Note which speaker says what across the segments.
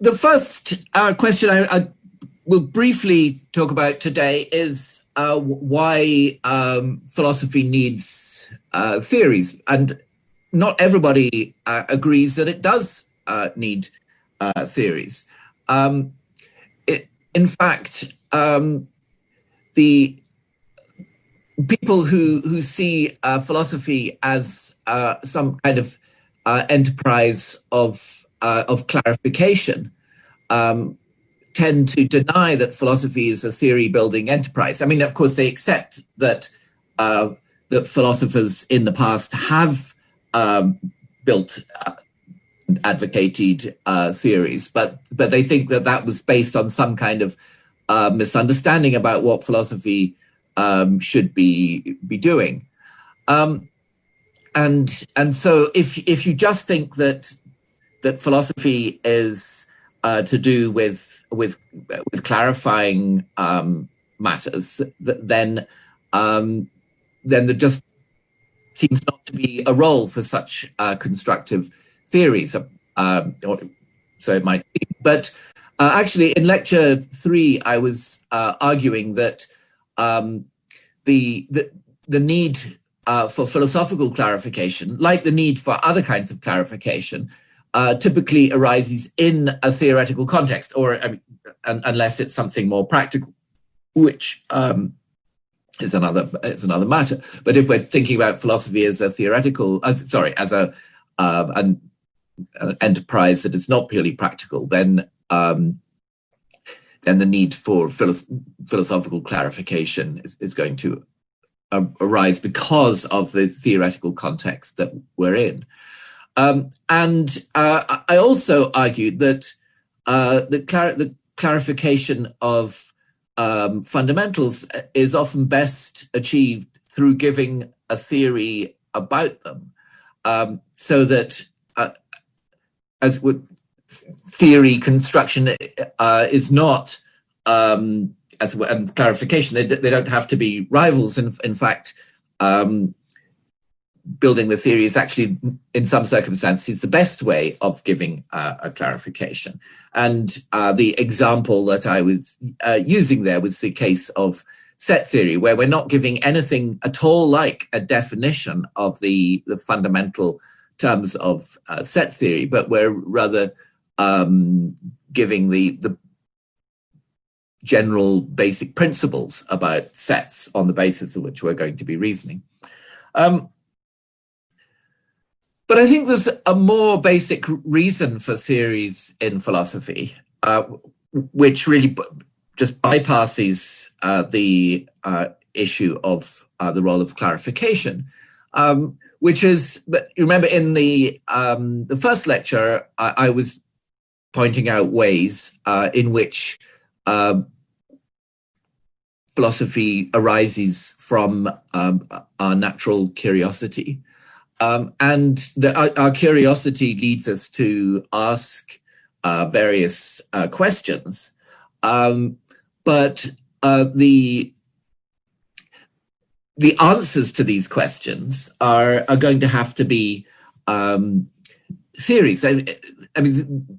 Speaker 1: The first question I will briefly talk about today is why philosophy needs theories. And not everybody agrees that it does need theories. In fact, the people who see philosophy as some kind of enterprise of clarification tend to deny that philosophy is a theory-building enterprise. I mean, of course, they accept that that philosophers in the past have built, advocated theories, but they think that that was based on some kind of misunderstanding about what philosophy should be doing. And so if you just think that philosophy is to do with clarifying matters, then there just seems not to be a role for such constructive theories, or so it might seem. But actually, in lecture 3, I was arguing that the need for philosophical clarification, like the need for other kinds of clarification, typically arises in a theoretical context, or unless it's something more practical, which is another matter. But if we're thinking about philosophy as a theoretical, as an enterprise that is not purely practical, then the need for philosophical clarification is going to arise because of the theoretical context that we're in. And I also argued that the clarification of fundamentals is often best achieved through giving a theory about them, so that as with theory construction is not and clarification, they don't have to be rivals. In fact, building the theory is actually, in some circumstances, the best way of giving a clarification. And the example that I was using there was the case of set theory, where we're not giving anything at all like a definition of the fundamental terms of set theory, but we're rather giving the general basic principles about sets on the basis of which we're going to be reasoning. But I think there's a more basic reason for theories in philosophy, which really just bypasses the issue of the role of clarification, which is, remember in the first lecture, I was pointing out ways in which philosophy arises from our natural curiosity. And our curiosity leads us to ask various questions. But the answers to these questions are going to have to be theories. I mean,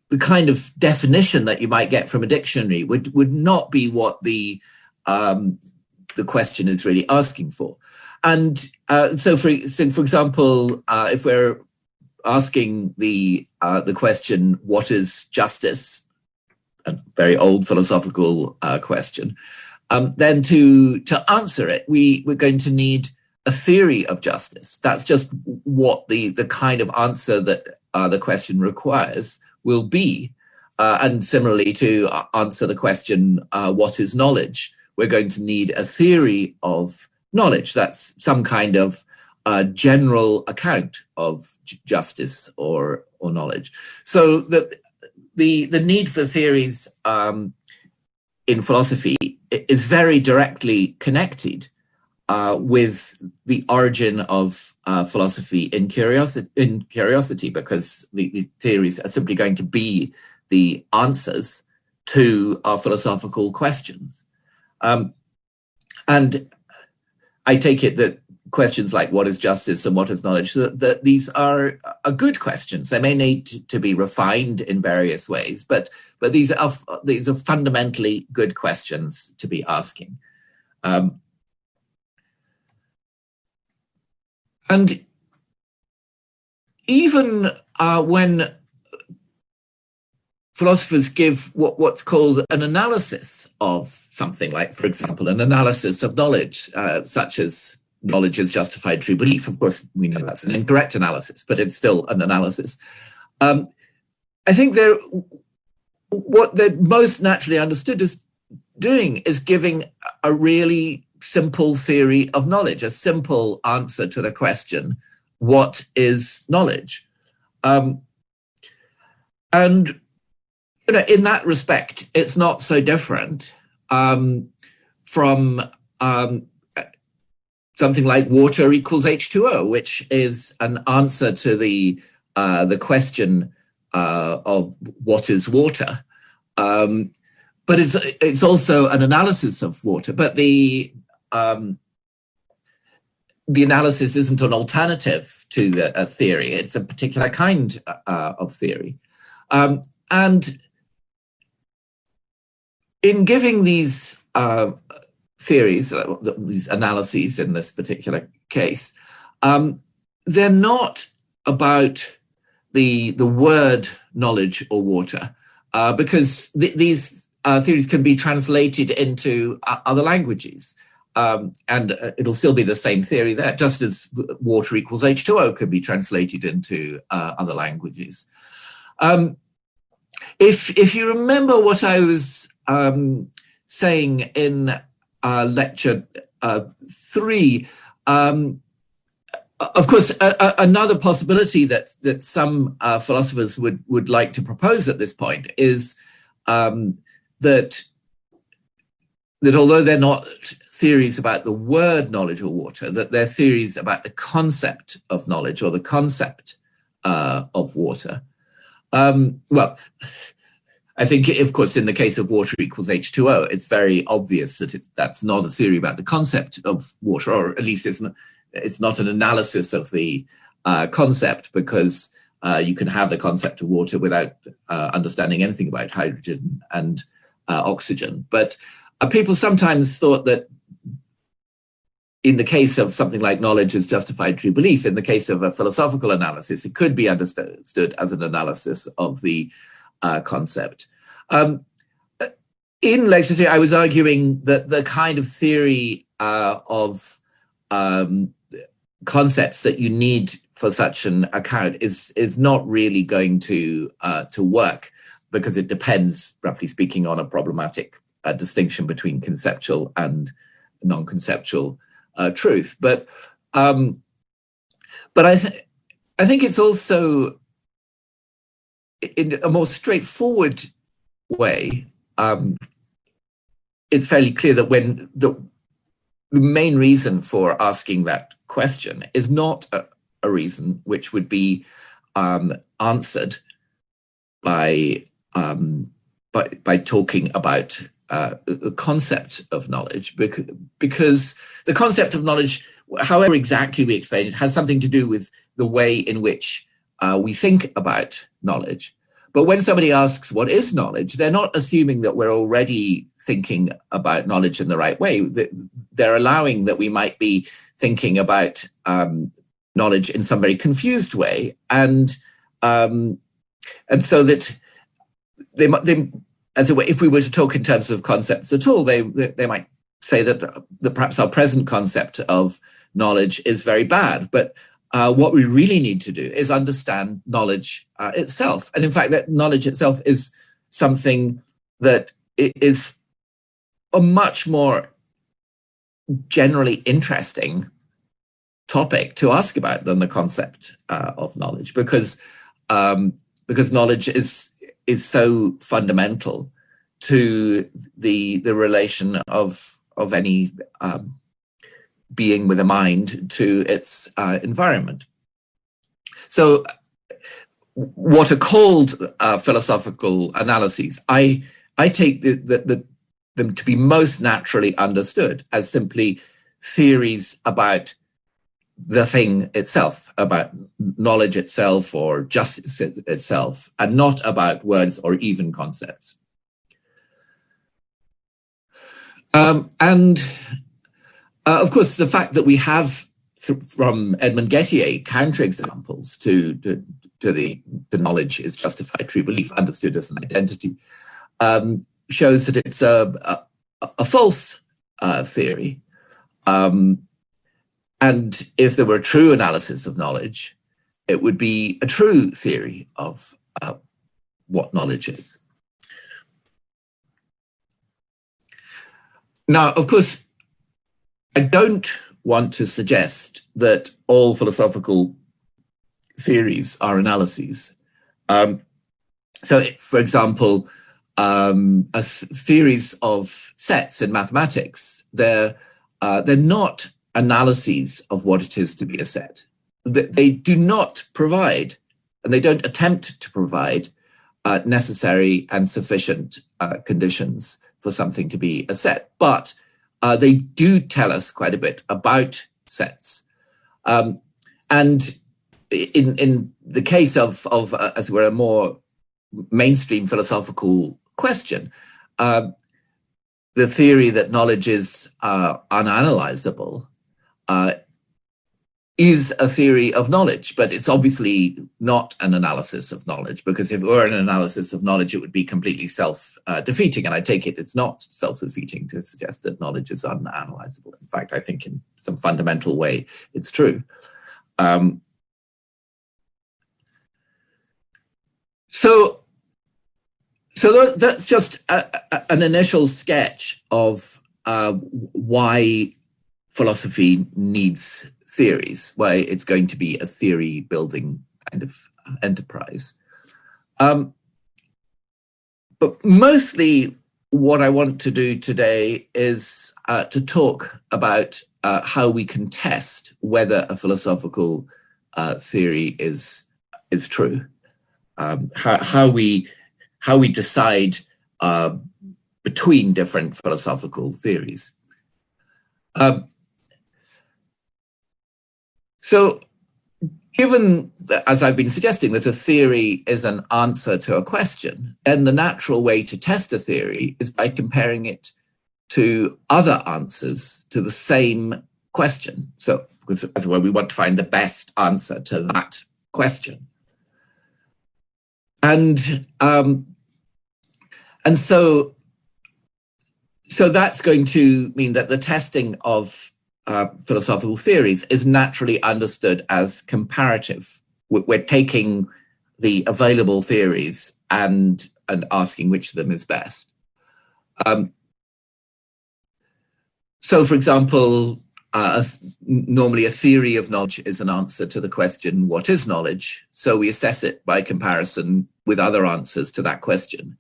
Speaker 1: the kind of definition that you might get from a dictionary would not be what the question is really asking for. And so for example, if we're asking the question, what is justice? A very old philosophical question. Then to answer it, we're going to need a theory of justice. That's just what the kind of answer that the question requires will be. And similarly, to answer the question, what is knowledge? We're going to need a theory of knowledge. That's some kind of general account of justice or knowledge. So the need for theories in philosophy is very directly connected with the origin of philosophy in curiosity, because the theories are simply going to be the answers to our philosophical questions. And I take it that questions like what is justice and what is knowledge, that these are good questions. They may need to be refined in various ways, but these are fundamentally good questions to be asking. And even when philosophers give what's called an analysis of something, like, for example, an analysis of knowledge, such as knowledge is justified true belief. Of course, we know that's an incorrect analysis, but it's still an analysis. I think what they're most naturally understood as doing is giving a really simple theory of knowledge, a simple answer to the question, what is knowledge? And in that respect, it's not so different from something like water equals H2O, which is an answer to the question of what is water. But it's also an analysis of water. But the analysis isn't an alternative to a theory. It's a particular kind of theory. And in giving these theories, these analyses in this particular case, they're not about the word knowledge or water, because these theories can be translated into other languages. And it'll still be the same theory there, just as water equals H2O could be translated into other languages. If you remember what I was saying in lecture 3, of course, another possibility that some philosophers would like to propose at this point is that although they're not theories about the word knowledge or water, that they're theories about the concept of knowledge or the concept of water. Well, I think, of course, in the case of water equals H2O, it's very obvious that that's not a theory about the concept of water, or at least it's not an analysis of the concept, because you can have the concept of water without understanding anything about hydrogen and oxygen. But people sometimes thought that in the case of something like knowledge is justified true belief, in the case of a philosophical analysis, it could be understood as an analysis of the concept. In lecture 3, I was arguing that the kind of theory of concepts that you need for such an account is not really going to work, because it depends, roughly speaking, on a problematic distinction between conceptual and non-conceptual truth. But I think it's also, in a more straightforward way, it's fairly clear that when the main reason for asking that question is not a reason which would be answered by talking about the concept of knowledge, because the concept of knowledge, however exactly we explain it, has something to do with the way in which we think about knowledge. But when somebody asks what is knowledge, they're not assuming that we're already thinking about knowledge in the right way. They're allowing that we might be thinking about knowledge in some very confused way, and so that they as a way, if we were to talk in terms of concepts at all, they might say that perhaps our present concept of knowledge is very bad. But what we really need to do is understand knowledge itself. And in fact, that knowledge itself is something that is a much more generally interesting topic to ask about than the concept of knowledge, because knowledge is so fundamental to the relation of any being with a mind to its environment. So what are called philosophical analyses, I take them to be most naturally understood as simply theories about the thing itself, about knowledge itself or justice itself, and not about words or even concepts. Of course, the fact that we have, from Edmund Gettier, counterexamples to the knowledge is justified true belief, understood as an identity, shows that it's a false theory. And if there were a true analysis of knowledge, it would be a true theory of what knowledge is. Now, of course, I don't want to suggest that all philosophical theories are analyses. So, for example, theories of sets in mathematics, they're not analyses of what it is to be a set. They do not provide, and they don't attempt to provide, necessary and sufficient conditions for something to be a set. But they do tell us quite a bit about sets. And in the case of as it were, a more mainstream philosophical question, the theory that knowledge is unanalyzable is a theory of knowledge, but it's obviously not an analysis of knowledge, because if it were an analysis of knowledge, it would be completely self-defeating. And I take it it's not self-defeating to suggest that knowledge is unanalyzable. In fact, I think in some fundamental way, it's true. So that's just an initial sketch of why philosophy needs theories, why it's going to be a theory building kind of enterprise. But mostly what I want to do today is to talk about how we can test whether a philosophical theory is true, how we decide between different philosophical theories. So given that, as I've been suggesting, that a theory is an answer to a question, then the natural way to test a theory is by comparing it to other answers to the same question. So, as it were, we want to find the best answer to that question. And so that's going to mean that the testing of philosophical theories is naturally understood as comparative. We're taking the available theories and asking which of them is best. So, for example, normally a theory of knowledge is an answer to the question, what is knowledge? So we assess it by comparison with other answers to that question.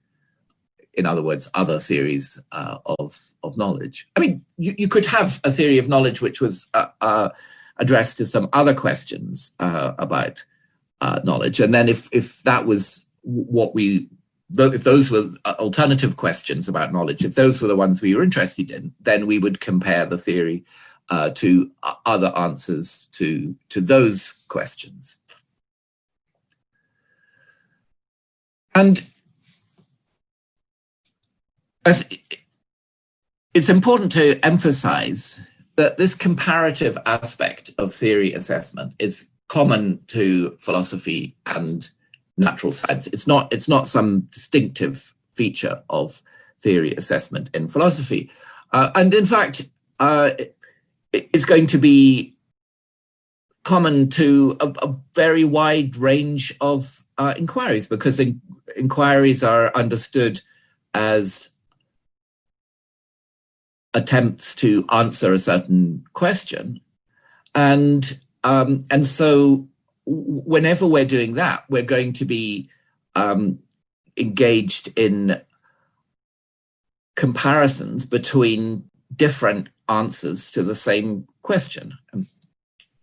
Speaker 1: In other words, other theories of knowledge. I mean, you could have a theory of knowledge which was addressed to some other questions about knowledge, and then if that was if those were alternative questions about knowledge, if those were the ones we were interested in, then we would compare the theory to other answers to those questions. And it's important to emphasize that this comparative aspect of theory assessment is common to philosophy and natural science. It's not some distinctive feature of theory assessment in philosophy. And in fact, it's going to be common to a very wide range of inquiries, because inquiries are understood as attempts to answer a certain question. And so whenever we're doing that, we're going to be engaged in comparisons between different answers to the same question and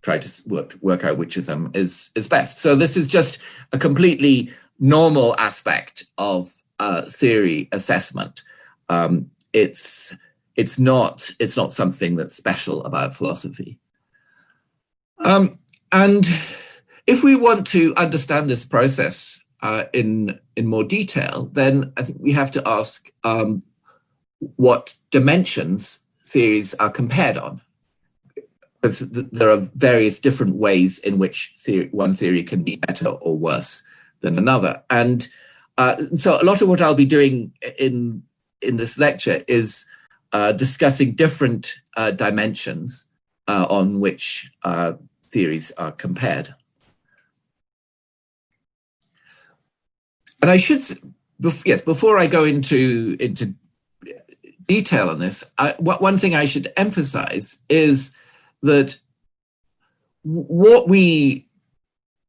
Speaker 1: try to work out which of them is best. So this is just a completely normal aspect of theory assessment. It's not something that's special about philosophy. And if we want to understand this process in more detail, then I think we have to ask what dimensions theories are compared on. Because there are various different ways in which one theory can be better or worse than another. And so a lot of what I'll be doing in this lecture is discussing different dimensions on which theories are compared. And I should, yes, before I go into detail on this, one thing I should emphasize is that what we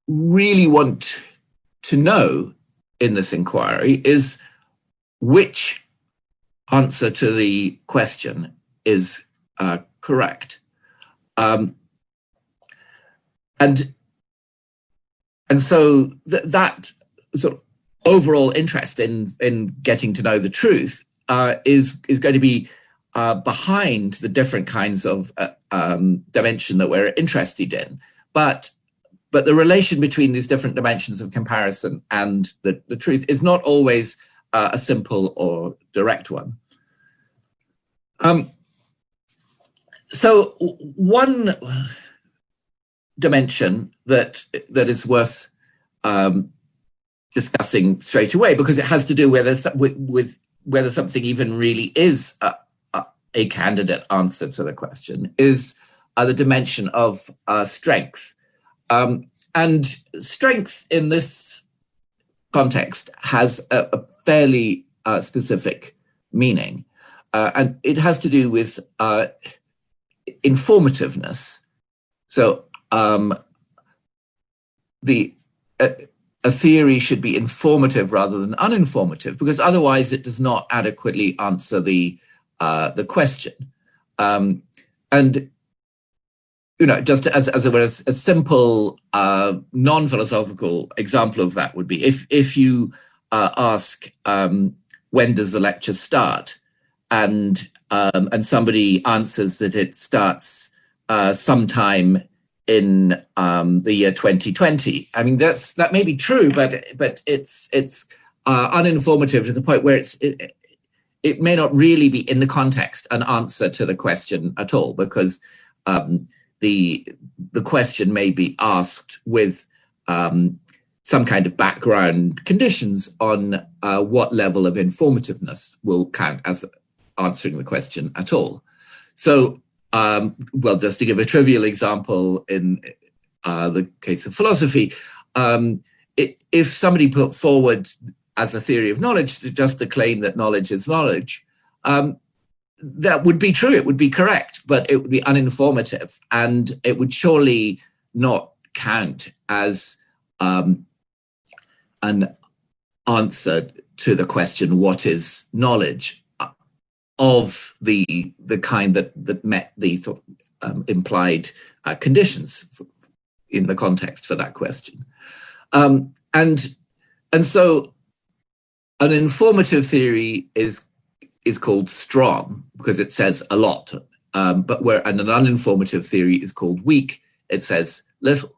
Speaker 1: really want to know in this inquiry is which answer to the question is correct. And so that sort of overall interest in getting to know the truth is going to be behind the different kinds of dimension that we're interested in. But the relation between these different dimensions of comparison and the truth is not always a simple or direct one. So one dimension that is worth discussing straight away, because it has to do with whether something even really is a candidate answer to the question, is the dimension of strength. And strength in this context has a fairly specific meaning. And it has to do with informativeness. So a theory should be informative rather than uninformative, because otherwise it does not adequately answer the question. And just as a simple non-philosophical example of that would be if you ask when does the lecture start, and somebody answers that it starts sometime in the year 2020. I mean, that may be true, but it's uninformative to the point where it may not really be in the context an answer to the question at all, because the question may be asked with some kind of background conditions on what level of informativeness will count as answering the question at all. So, well, just to give a trivial example, in the case of philosophy, if somebody put forward as a theory of knowledge just the claim that knowledge is knowledge, that would be true, it would be correct, but it would be uninformative, and it would surely not count as an answer to the question, what is knowledge, of the kind that met the sort of implied conditions in the context for that question. And so an informative theory is called strong because it says a lot, and an uninformative theory is called weak. It says little.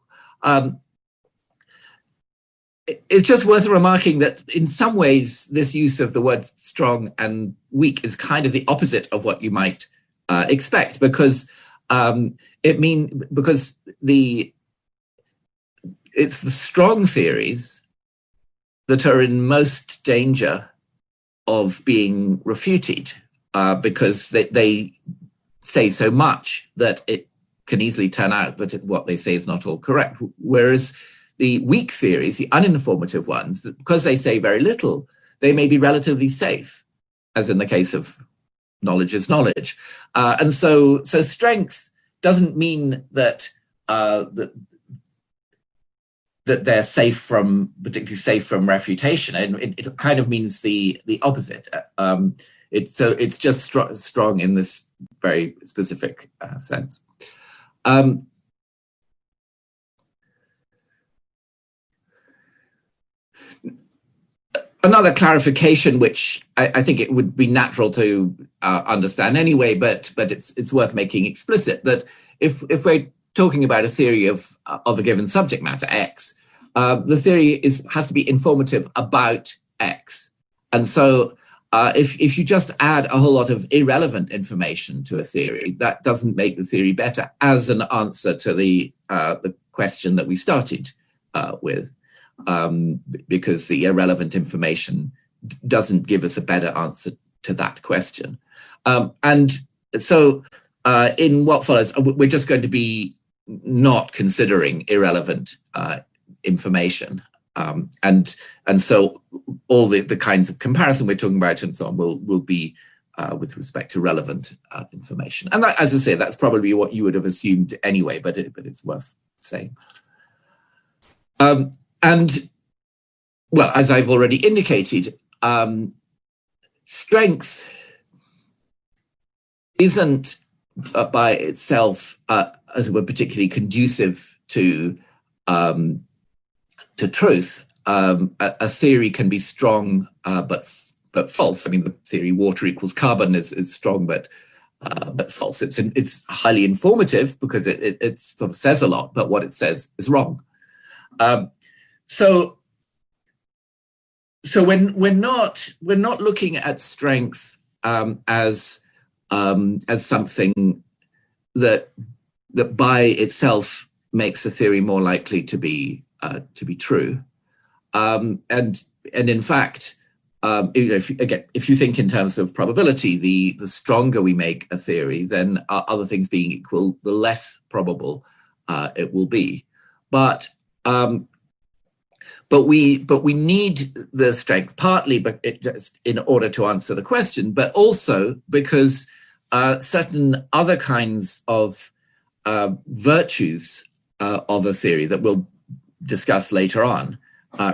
Speaker 1: It's just worth remarking that in some ways, this use of the word strong and weak is kind of the opposite of what you might expect, because it's the strong theories that are in most danger of being refuted, because they say so much that it can easily turn out that what they say is not all correct. Whereas the weak theories, the uninformative ones, because they say very little, they may be relatively safe, as in the case of knowledge is knowledge. And so strength doesn't mean that that they're particularly safe from refutation. And it kind of means the opposite. It's just strong in this very specific sense. Another clarification, which I think it would be natural to understand anyway, but it's worth making explicit, that if we're talking about a theory of a given subject matter, X, the theory has to be informative about X. And so if you just add a whole lot of irrelevant information to a theory, that doesn't make the theory better as an answer to the question that we started with, because the irrelevant information doesn't give us a better answer to that question. And so in what follows, we're just going to be not considering irrelevant information. And so all the kinds of comparison we're talking about and so on will be with respect to relevant information. And that, as I say, that's probably what you would have assumed anyway, but it's worth saying. And, well, as I've already indicated, strength isn't by itself, as it were, particularly conducive to truth. A theory can be strong, but false. I mean, the theory water equals carbon is strong, but false. It's highly informative because it sort of says a lot, but what it says is wrong. So we're not looking at strength as something that by itself makes a theory more likely to be true, and in fact, if you think in terms of probability, the stronger we make a theory, then other things being equal, the less probable it will be. But we need the strength partly, just in order to answer the question, but also because certain other kinds of virtues of a theory that we'll discuss later on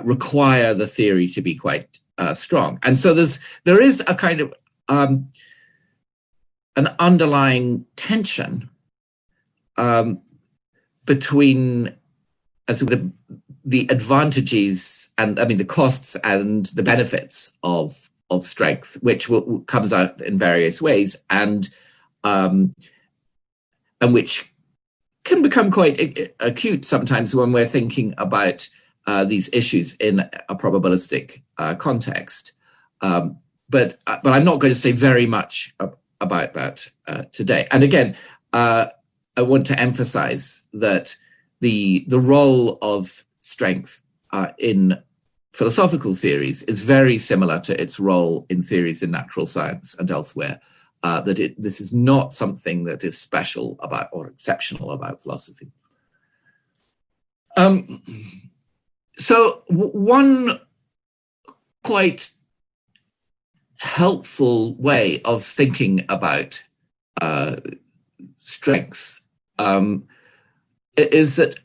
Speaker 1: require the theory to be quite strong. And so there is a kind of an underlying tension between the advantages and the costs and the benefits of strength, which comes out in various ways, and which can become quite acute sometimes when we're thinking about these issues in a probabilistic context. But I'm not going to say very much about that today. And again, I want to emphasize that the role of strength in philosophical theories is very similar to its role in theories in natural science and elsewhere. This is not something that is special about or exceptional about philosophy. So one quite helpful way of thinking about strength is that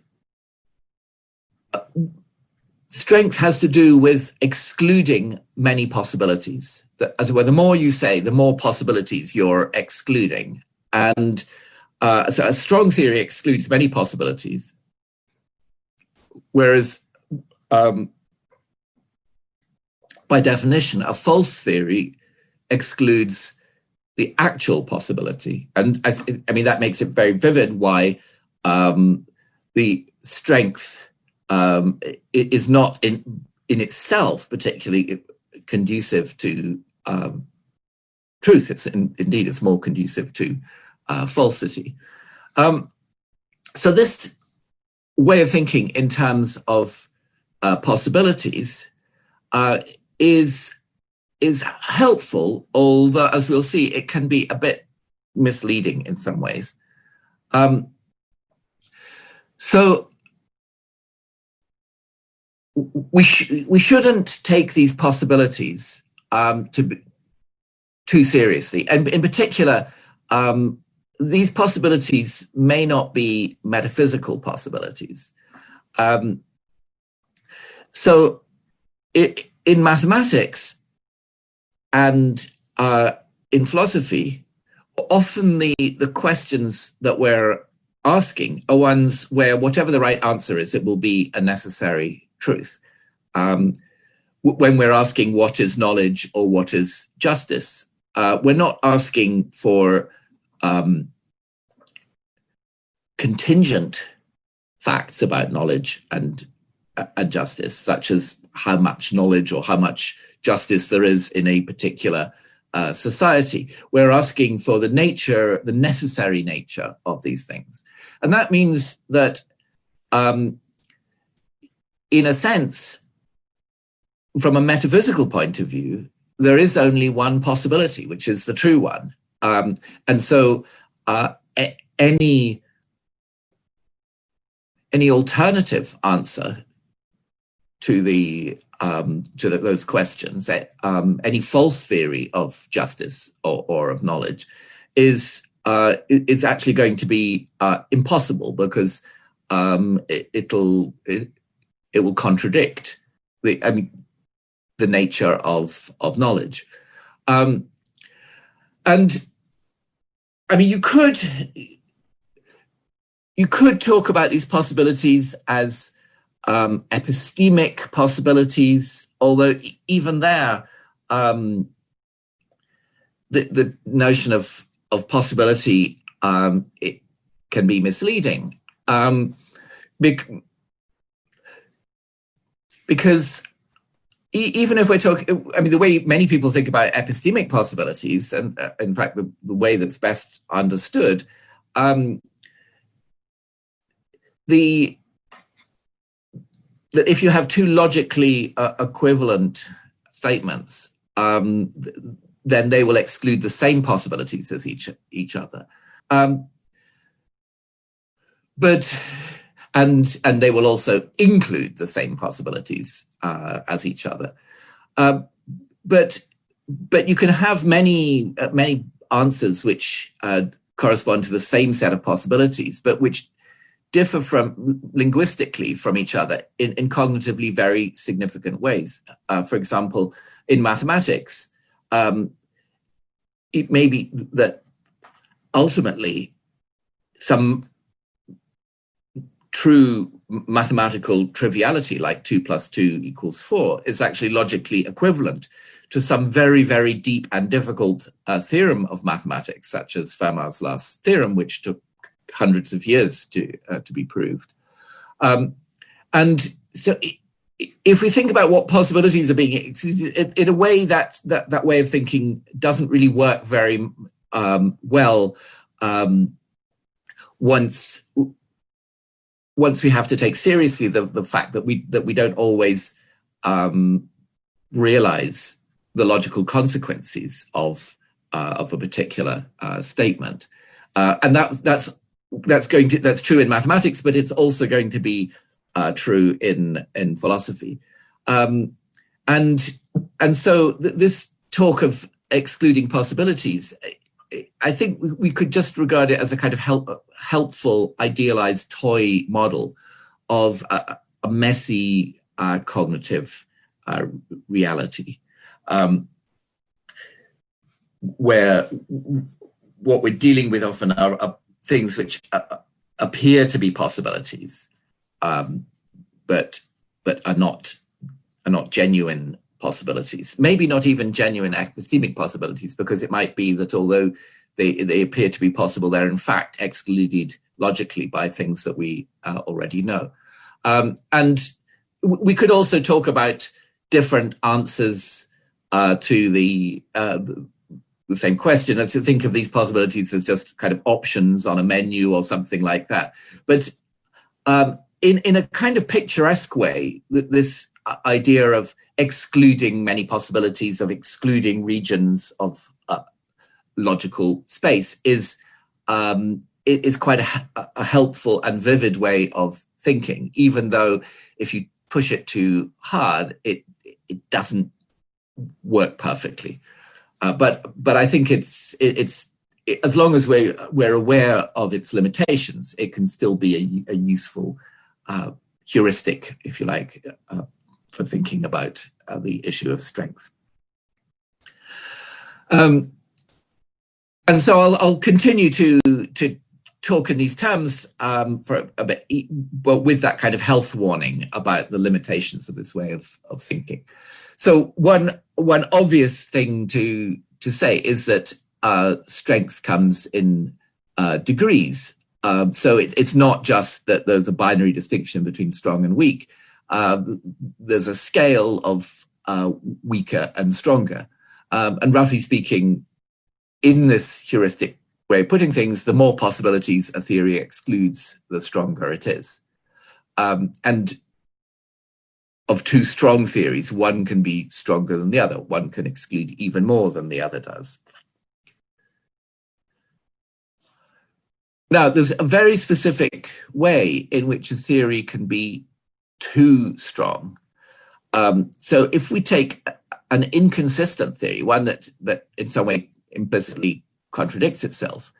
Speaker 1: strength has to do with excluding many possibilities. As it were, the more you say, the more possibilities you're excluding. And so a strong theory excludes many possibilities, whereas by definition, a false theory excludes the actual possibility. And I mean, that makes it very vivid why the strength is not in itself particularly conducive to truth. Indeed, it's more conducive to falsity. So this way of thinking in terms of possibilities is helpful, although, as we'll see, it can be a bit misleading in some ways. So we shouldn't take these possibilities too seriously, and in particular, these possibilities may not be metaphysical possibilities. So in mathematics and in philosophy, often the questions that we're asking are ones where whatever the right answer is, it will be a necessary truth. When we're asking what is knowledge or what is justice, we're not asking for contingent facts about knowledge and justice, such as how much knowledge or how much justice there is in a particular society. We're asking for the nature, the necessary nature of these things. And that means that, in a sense, from a metaphysical point of view, there is only one possibility, which is the true one. And so any alternative answer to those questions, any false theory of justice or of knowledge, is actually going to be impossible, because it will contradict the nature of knowledge. And I mean, you could talk about these possibilities as epistemic possibilities, although even there, the notion of possibility, it can be misleading, because even if we're talking, I mean, the way many people think about epistemic possibilities, and in fact, the way that's best understood, that if you have two logically equivalent statements, then they will exclude the same possibilities as each other. But they will also include the same possibilities as each other. But you can have many answers which correspond to the same set of possibilities, but which differ linguistically from each other in cognitively very significant ways. For example, in mathematics, it may be that ultimately some true mathematical triviality, like 2 + 2 = 4, is actually logically equivalent to some very, very deep and difficult theorem of mathematics, such as Fermat's last theorem, which took hundreds of years to be proved. And so if we think about what possibilities are being excluded, in a way that way of thinking doesn't really work very well once we have to take seriously the fact that we don't always realize the logical consequences of a particular statement, and that's true in mathematics, but it's also going to be true in philosophy, and so this talk of excluding possibilities, I think we could just regard it as a kind of helpful, idealized toy model of a messy cognitive reality, where what we're dealing with often are things which appear to be possibilities, but are not genuine possibilities. Maybe not even genuine epistemic possibilities, because it might be that although they appear to be possible, they're in fact excluded logically by things that we already know. And we could also talk about different answers to the same question, as to think of these possibilities as just kind of options on a menu or something like that. But in a kind of picturesque way, this idea of excluding many possibilities, of excluding regions of logical space, is quite a helpful and vivid way of thinking, even though if you push it too hard, it doesn't work perfectly. But I think it's as long as we're aware of its limitations, it can still be a useful heuristic, if you like, for thinking about the issue of strength. And so I'll continue to talk in these terms for a bit, but with that kind of health warning about the limitations of this way of thinking. So one obvious thing to say is that strength comes in degrees. So it's not just that there's a binary distinction between strong and weak. There's a scale of weaker and stronger. And roughly speaking, in this heuristic way of putting things, the more possibilities a theory excludes, the stronger it is. And of two strong theories, one can be stronger than the other. One can exclude even more than the other does. Now, there's a very specific way in which a theory can be too strong. So if we take an inconsistent theory, one that in some way implicitly contradicts itself,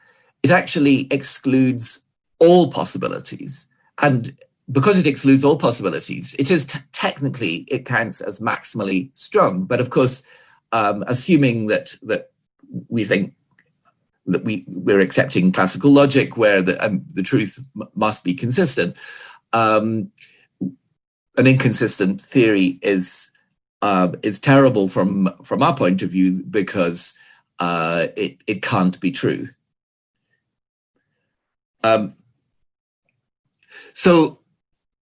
Speaker 1: it actually excludes all possibilities. And because it excludes all possibilities, it is technically, it counts as maximally strong. But of course, assuming that we think that we're accepting classical logic where the truth must be consistent, an inconsistent theory is terrible from our point of view because it can't be true. So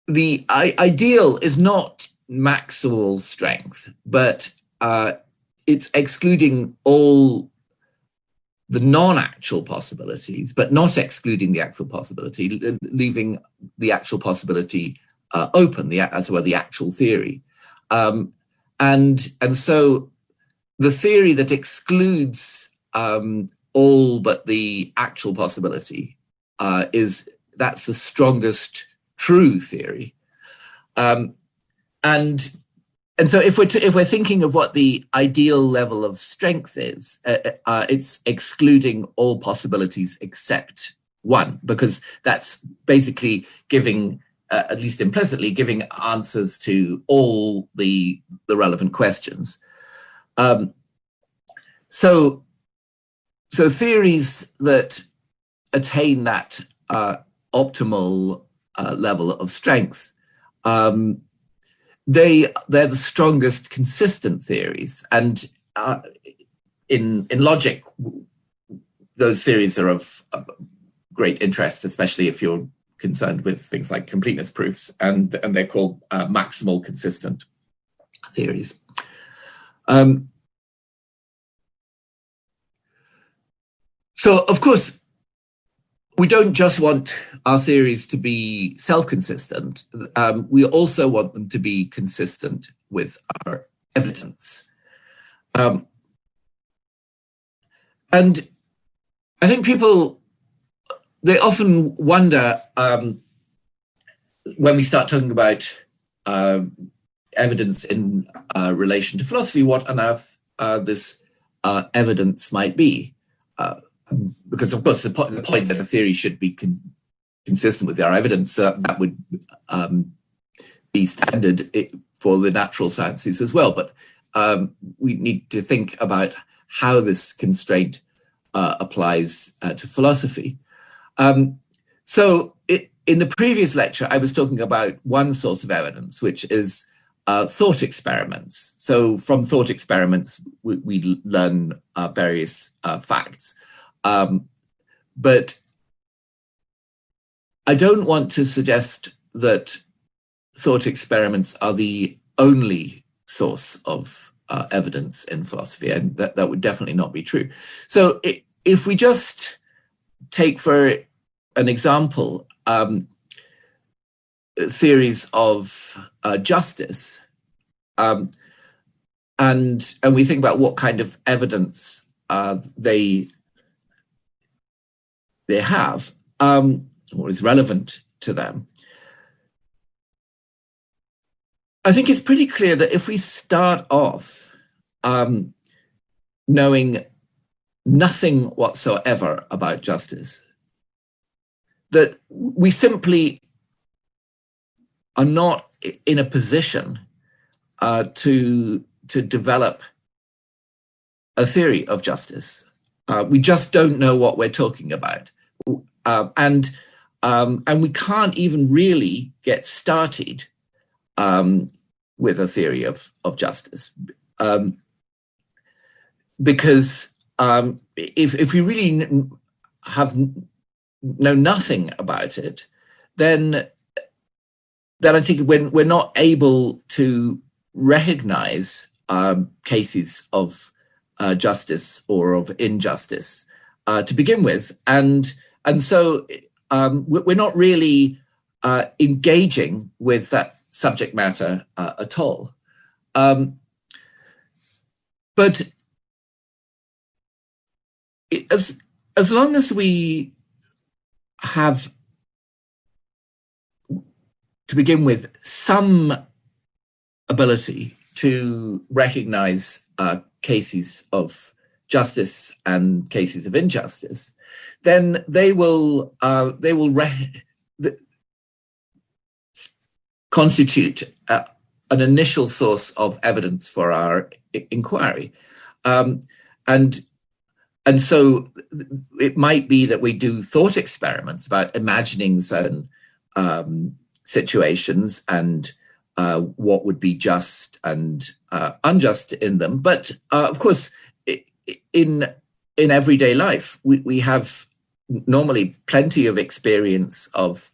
Speaker 1: the ideal is not maximal strength, but it's excluding all the non-actual possibilities, but not excluding the actual possibility, leaving the actual possibility open, as well the actual theory. And so the theory that excludes all but the actual possibility that's the strongest true theory. And so if we're thinking of what the ideal level of strength is, it's excluding all possibilities except one, because that's basically giving, at least implicitly, giving answers to all the relevant questions. So theories that attain that optimal level of strength, they're the strongest consistent theories. And in logic, those theories are of great interest, especially if you're concerned with things like completeness proofs, and they're called maximal consistent theories. So, of course, we don't just want our theories to be self-consistent. We also want them to be consistent with our evidence. And I think people, they often wonder when we start talking about evidence in relation to philosophy, what on earth this evidence might be. Because, of course, the point that a theory should be consistent with our evidence, that would be standard for the natural sciences as well. But we need to think about how this constraint applies to philosophy. So in the previous lecture, I was talking about one source of evidence, which is thought experiments. So from thought experiments, we learn various facts. But I don't want to suggest that thought experiments are the only source of evidence in philosophy, and that would definitely not be true. So if we just take for an example theories of justice, and we think about what kind of evidence they have, or is relevant to them, I think it's pretty clear that if we start off knowing nothing whatsoever about justice, that we simply are not in a position to develop a theory of justice. We just don't know what we're talking about. And we can't even really get started with a theory of justice. Because if we really have know nothing about it, then I think we're not able to recognize cases of justice or of injustice to begin with, and so we're not really engaging with that subject matter at all. But as long as we have, to begin with, some ability to recognize cases of justice and cases of injustice, then they will constitute an initial source of evidence for our inquiry, and so it might be that we do thought experiments about imagining certain situations and what would be just and unjust in them. But of course, in everyday life, we have normally plenty of experience of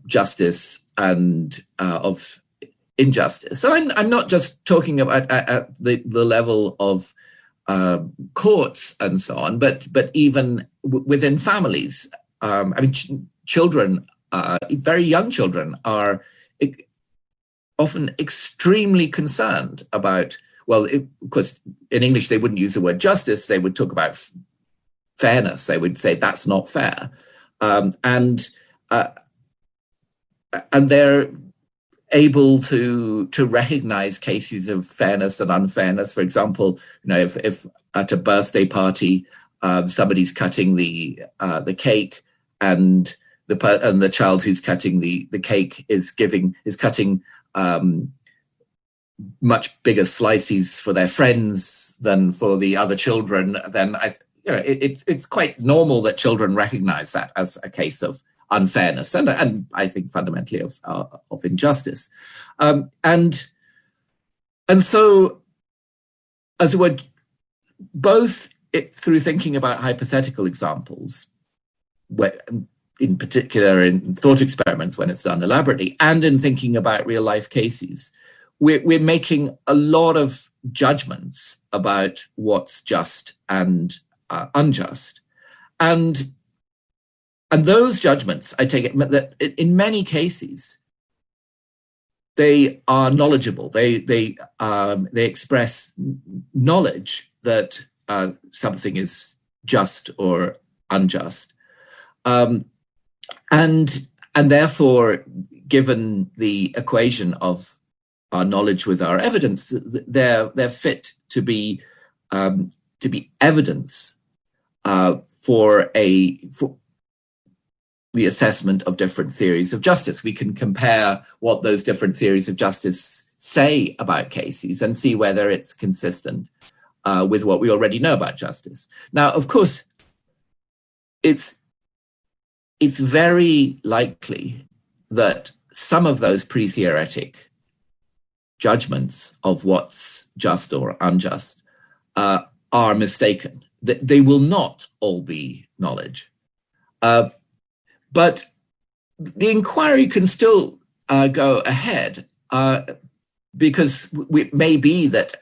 Speaker 1: justice and of injustice. So I'm not just talking about at the level of courts and so on, but even within families. I mean, children, very young children, are often extremely concerned about, well, of course, in English, they wouldn't use the word justice. They would talk about fairness. They would say that's not fair. And they're able to recognize cases of fairness and unfairness. For example, if at a birthday party somebody's cutting the cake, and the child who's cutting the cake is cutting much bigger slices for their friends than for the other children, then it's quite normal that children recognize that as a case of unfairness and I think fundamentally of injustice, and so, as it were, both through thinking about hypothetical examples, in particular in thought experiments when it's done elaborately, and in thinking about real life cases, we're making a lot of judgments about what's just and unjust, and those judgments, I take it that in many cases they are knowledgeable. They express knowledge that something is just or unjust, and therefore, given the equation of our knowledge with our evidence, they're fit to be evidence for the assessment of different theories of justice. We can compare what those different theories of justice say about cases and see whether it's consistent with what we already know about justice. Now, of course, it's very likely that some of those pre-theoretic judgments of what's just or unjust are mistaken. They will not all be knowledge. But the inquiry can still go ahead because it may be that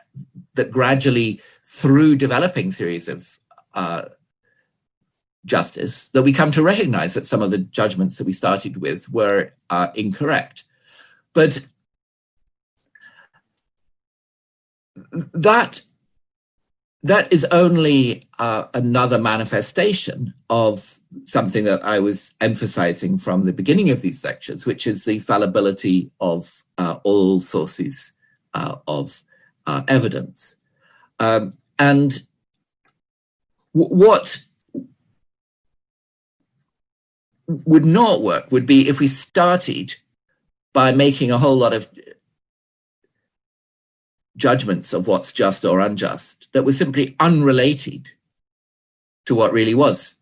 Speaker 1: gradually, through developing theories of justice, that we come to recognize that some of the judgments that we started with were incorrect. But that is only another manifestation of something that I was emphasizing from the beginning of these lectures, which is the fallibility of all sources of evidence. And what would not work would be if we started by making a whole lot of judgments of what's just or unjust that were simply unrelated to what really was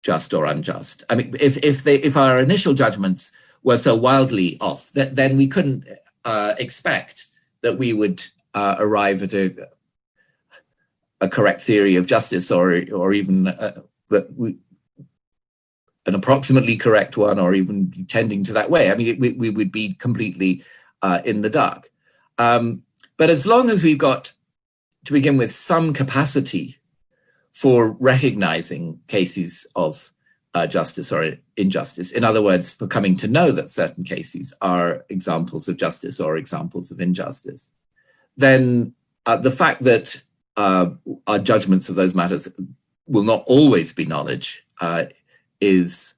Speaker 1: just or unjust. I mean, if our initial judgments were so wildly off, then we couldn't expect that we would arrive at a correct theory of justice, or even that an approximately correct one or even tending to that way. I mean, we would be completely in the dark. But as long as we've got, to begin with, some capacity for recognizing cases of justice or injustice, in other words, for coming to know that certain cases are examples of justice or examples of injustice, then the fact that our judgments of those matters will not always be knowledge is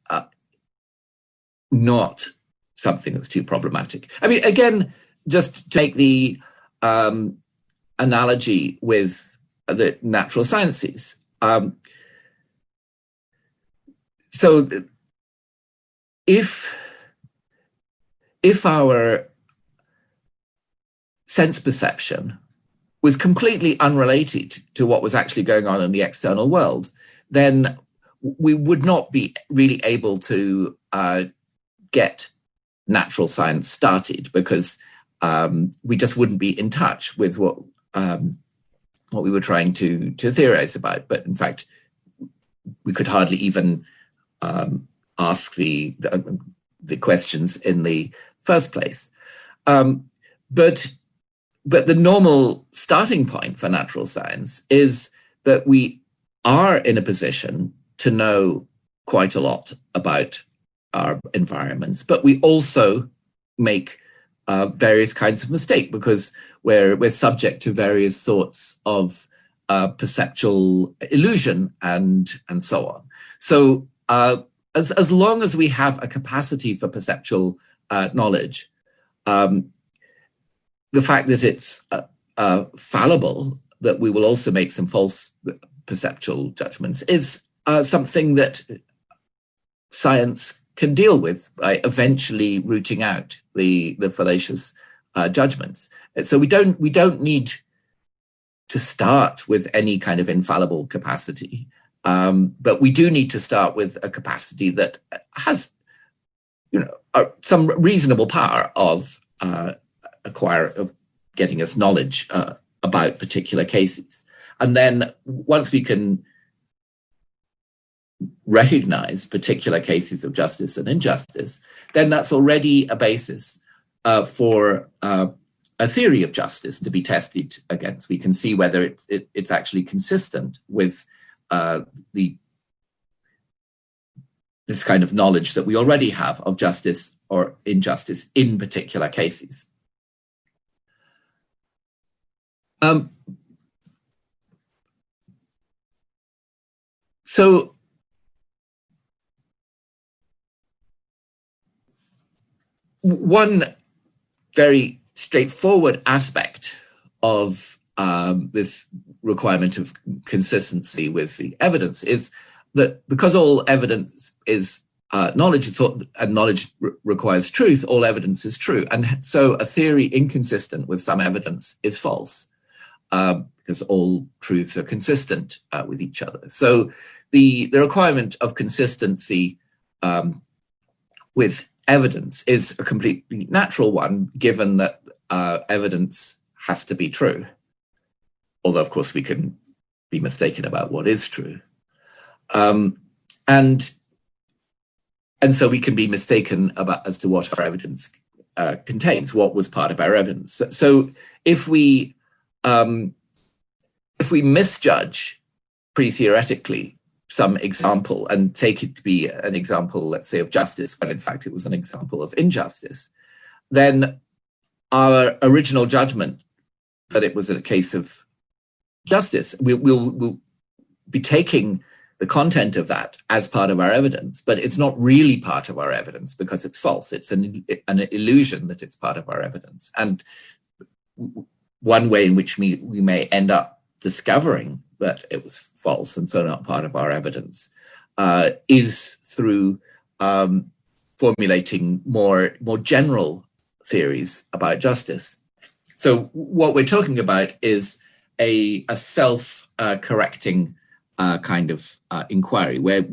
Speaker 1: not something that's too problematic. I mean, again, just to make the analogy with the natural sciences. So if our sense perception was completely unrelated to what was actually going on in the external world, then we would not be really able to get natural science started, because we just wouldn't be in touch with what we were trying to theorize about. But in fact, we could hardly even ask the questions in the first place. But the normal starting point for natural science is that we are in a position to know quite a lot about our environments, but we also make various kinds of mistake, because we're subject to various sorts of perceptual illusion and so on. So as long as we have a capacity for perceptual knowledge, the fact that it's fallible, that we will also make some false perceptual judgments, is something that science can deal with by eventually rooting out the fallacious judgments. So we don't need to start with any kind of infallible capacity, but we do need to start with a capacity that has, some reasonable power of getting us knowledge about particular cases. And then once we can recognize particular cases of justice and injustice, then that's already a basis for a theory of justice to be tested against. We can see whether it's actually consistent with this kind of knowledge that we already have of justice or injustice in particular cases. So one very straightforward aspect of this requirement of consistency with the evidence is that because all evidence is knowledge, and knowledge requires truth, all evidence is true. And so a theory inconsistent with some evidence is false, because all truths are consistent with each other. So the requirement of consistency with evidence is a completely natural one, given that evidence has to be true. Although, of course, we can be mistaken about what is true. And so we can be mistaken as to what our evidence contains, what was part of our evidence. So if we misjudge pre-theoretically some example and take it to be an example, let's say, of justice, when in fact it was an example of injustice, then our original judgment that it was a case of justice, we'll be taking the content of that as part of our evidence, but it's not really part of our evidence because it's false. It's an illusion that it's part of our evidence. And one way in which we may end up discovering that it was false and so not part of our evidence is through formulating more general theories about justice. So what we're talking about is a self-correcting kind of inquiry where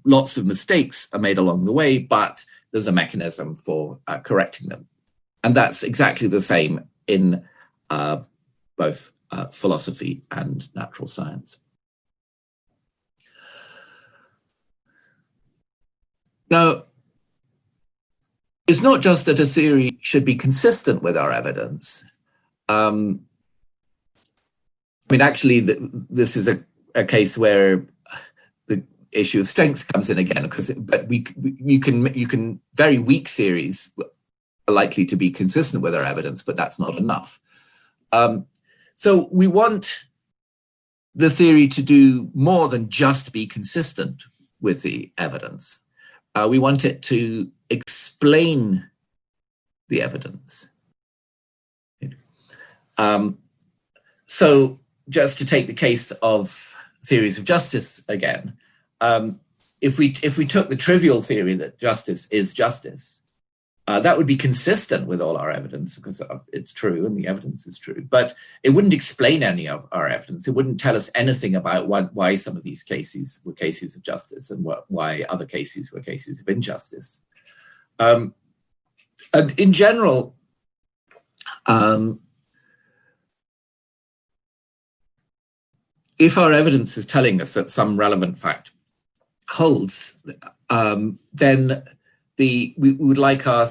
Speaker 1: lots of mistakes are made along the way, but there's a mechanism for correcting them. And that's exactly the same in both philosophy and natural science. Now, it's not just that a theory should be consistent with our evidence. I mean, actually, this is a case where the issue of strength comes in again, but you can very weak theories are likely to be consistent with our evidence, but that's not enough. So we want the theory to do more than just be consistent with the evidence. We want it to explain the evidence. So just to take the case of theories of justice again, if we took the trivial theory that justice is justice, that would be consistent with all our evidence because it's true and the evidence is true, but it wouldn't explain any of our evidence. It wouldn't tell us anything about why some of these cases were cases of justice and why other cases were cases of injustice. And in general, if our evidence is telling us that some relevant fact holds, then we would like our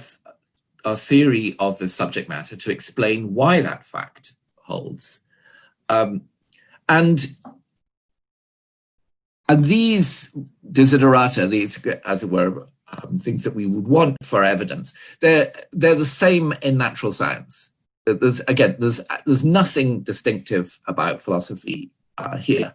Speaker 1: theory of the subject matter to explain why that fact holds. And these desiderata, these, as it were, things that we would want for evidence, they're the same in natural science. There's nothing distinctive about philosophy here.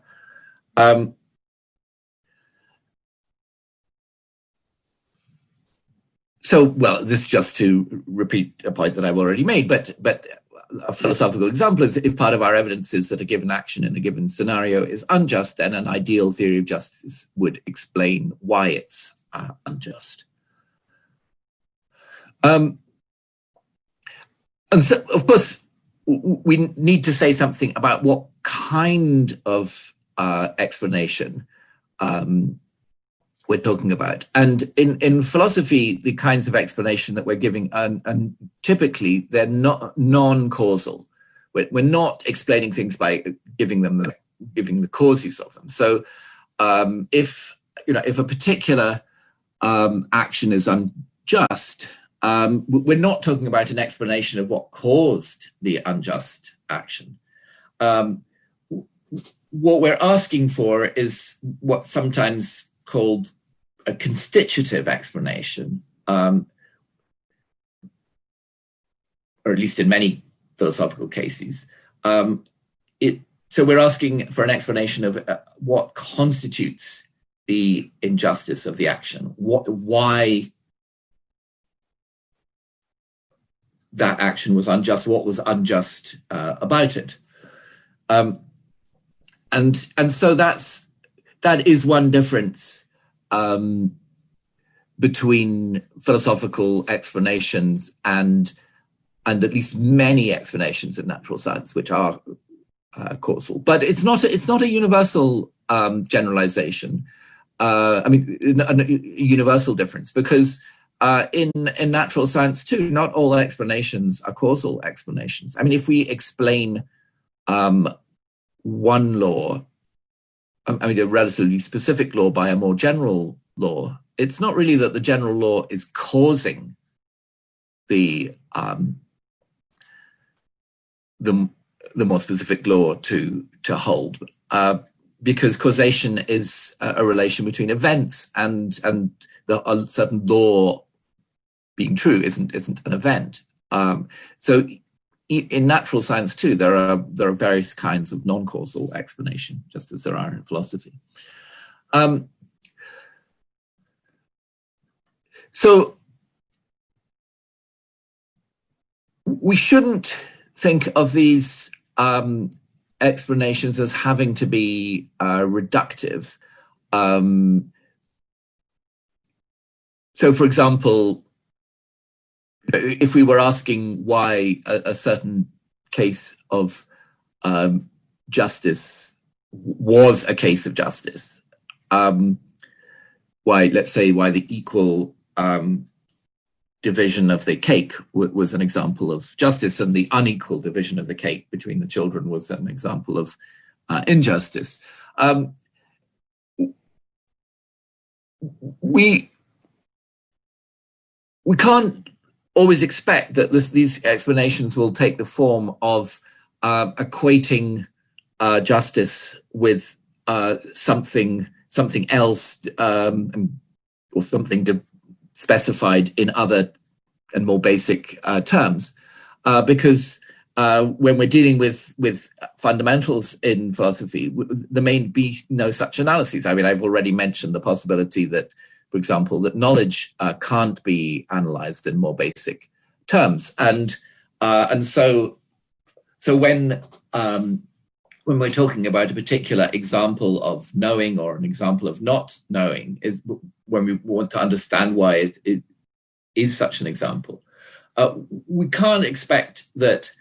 Speaker 1: So, well, this is just to repeat a point that I've already made, but a philosophical example is if part of our evidence is that a given action in a given scenario is unjust, then an ideal theory of justice would explain why it's unjust. And so, of course, we need to say something about what kind of explanation we're talking about. And in philosophy, the kinds of explanation that we're giving, and typically they're not non-causal. We're not explaining things by giving the causes of them. So if a particular action is unjust, we're not talking about an explanation of what caused the unjust action. What we're asking for is what's sometimes called a constitutive explanation, or at least in many philosophical cases. So we're asking for an explanation of what constitutes the injustice of the action, why that action was unjust, what was unjust about it. And so that is one difference between philosophical explanations and at least many explanations in natural science, which are causal. But it's not a universal generalization. I mean, a universal difference, because in natural science too, not all explanations are causal explanations. I mean, if we explain one law, I mean, a relatively specific law by a more general law, it's not really that the general law is causing the more specific law to hold, because causation is a relation between events, and a certain law being true isn't an event. So in natural science too, there are various kinds of non-causal explanation, just as there are in philosophy. So we shouldn't think of these explanations as having to be reductive. So, for example, if we were asking why a certain case of justice was a case of justice, let's say why the equal division of the cake was an example of justice, and the unequal division of the cake between the children was an example of injustice. We we can't always expect that these explanations will take the form of equating justice with something else, or something specified in other and more basic terms, because when we're dealing with fundamentals in philosophy, there may be no such analyses. I mean, I've already mentioned the possibility that, for example, that knowledge can't be analyzed in more basic terms, and so when we're talking about a particular example of knowing or an example of not knowing, is when we want to understand why it is such an example. We can't expect that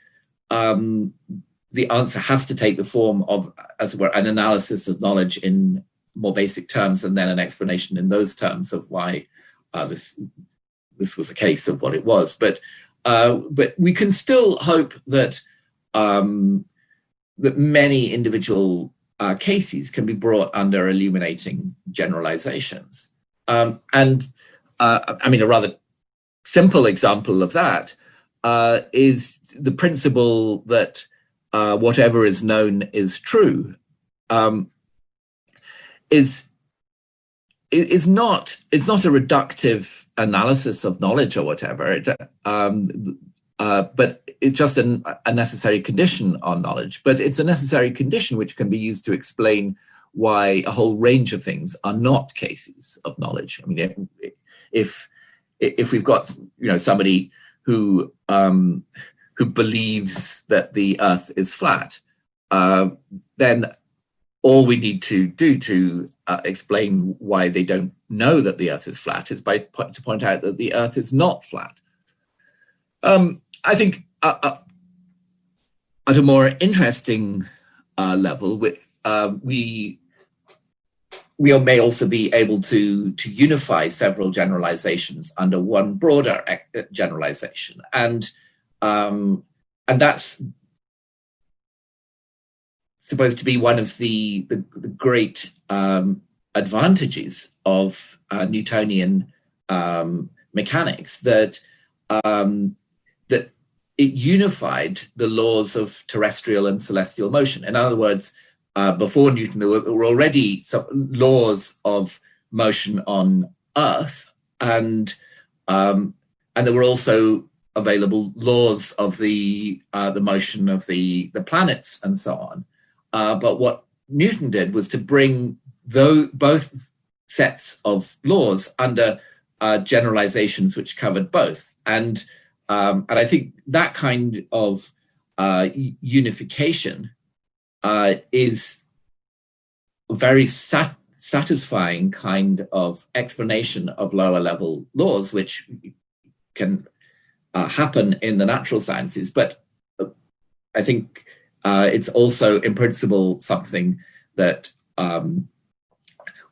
Speaker 1: the answer has to take the form of, as it were, an analysis of knowledge in more basic terms and then an explanation in those terms of why this was a case of what it was. But we can still hope that that many individual cases can be brought under illuminating generalizations. I mean, a rather simple example of that is the principle that whatever is known is true. It's not a reductive analysis of knowledge or whatever, but it's just a necessary condition on knowledge. But it's a necessary condition which can be used to explain why a whole range of things are not cases of knowledge. I mean, if we've got somebody who believes that the Earth is flat, then all we need to do to explain why they don't know that the Earth is flat is to point out that the Earth is not flat. I think at a more interesting level, we may also be able to unify several generalizations under one broader generalization, and that's supposed to be one of the great advantages of Newtonian mechanics, that it unified the laws of terrestrial and celestial motion. In other words, before Newton, there were already some laws of motion on Earth, and there were also available laws of the motion of the planets and so on. But what Newton did was to bring both sets of laws under generalizations which covered both, and I think that kind of unification is a very satisfying kind of explanation of lower level laws, which can happen in the natural sciences. But I think it's also, in principle, something that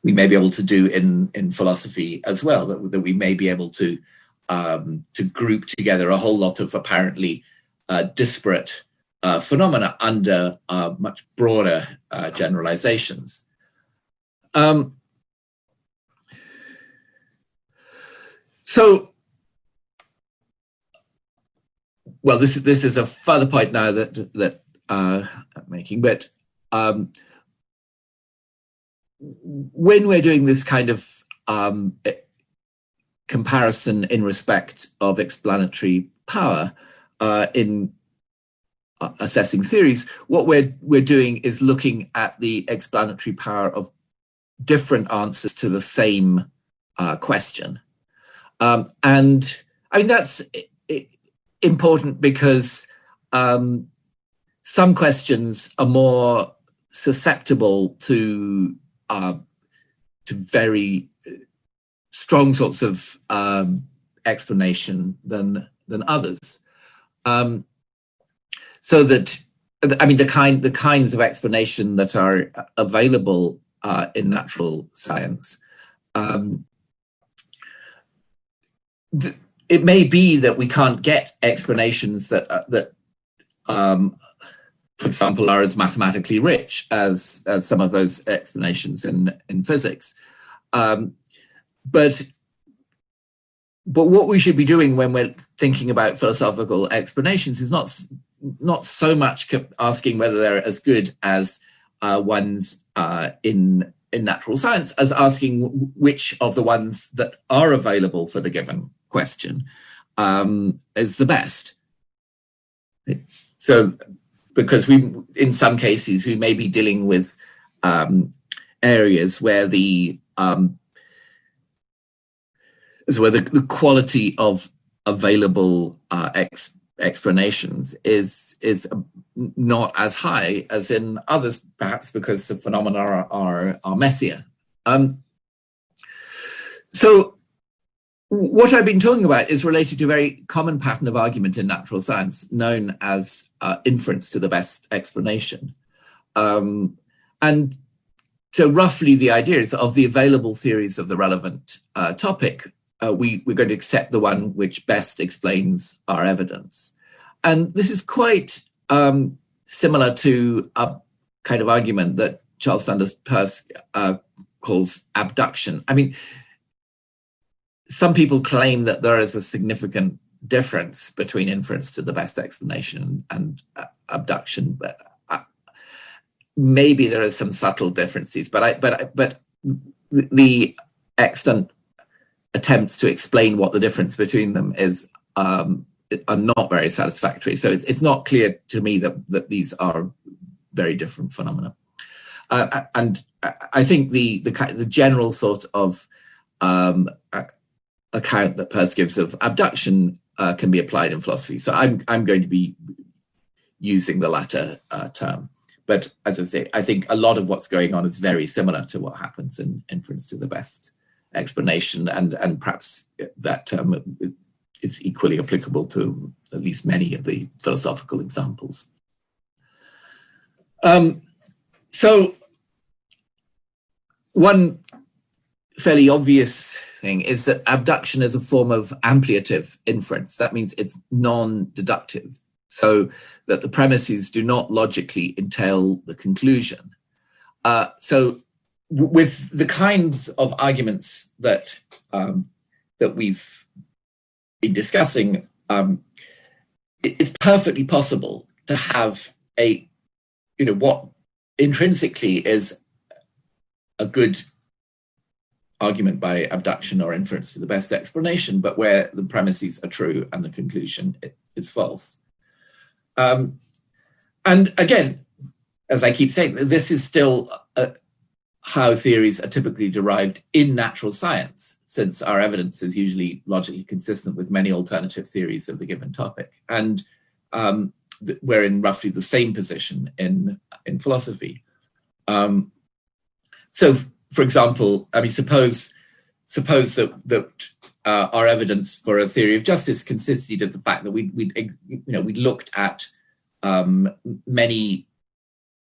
Speaker 1: we may be able to do in philosophy as well, that we may be able to group together a whole lot of apparently disparate phenomena under much broader generalizations. Well, this is a further point now that I'm making, but when we're doing this kind of comparison in respect of explanatory power in assessing theories, what we're doing is looking at the explanatory power of different answers to the same question. And I mean, that's important because some questions are more susceptible to very strong sorts of explanation than others. So that, I mean, the kinds of explanation that are available in natural science, it may be that we can't get explanations that for example, are as mathematically rich as some of those explanations in physics. But but what we should be doing when we're thinking about philosophical explanations is not so much asking whether they're as good as ones in natural science as asking which of the ones that are available for the given question is the best. So, because in some cases, we may be dealing with areas where the quality of available explanations is not as high as in others, perhaps because the phenomena are messier. So what I've been talking about is related to a very common pattern of argument in natural science known as inference to the best explanation. And so roughly the idea is of the available theories of the relevant topic, we're going to accept the one which best explains our evidence. And this is quite similar to a kind of argument that Charles Sanders Peirce calls abduction. I mean, some people claim that there is a significant difference between inference to the best explanation and abduction, but maybe there are some subtle differences. But the extant attempts to explain what the difference between them is are not very satisfactory. So it's not clear to me that these are very different phenomena. And I think the general sort of account that Peirce gives of abduction can be applied in philosophy. So I'm going to be using the latter term. But as I say, I think a lot of what's going on is very similar to what happens in inference to the best explanation, and perhaps that term is equally applicable to at least many of the philosophical examples. So one fairly obvious thing is that abduction is a form of ampliative inference. That means it's non-deductive, so that the premises do not logically entail the conclusion. So with the kinds of arguments that that we've been discussing, it's perfectly possible to have what intrinsically is a good argument by abduction or inference to the best explanation, but where the premises are true and the conclusion is false. And again, as I keep saying, this is still how theories are typically derived in natural science, since our evidence is usually logically consistent with many alternative theories of the given topic. And we're in roughly the same position in philosophy. So, for example, I mean, suppose that our evidence for a theory of justice consisted of the fact that we looked at many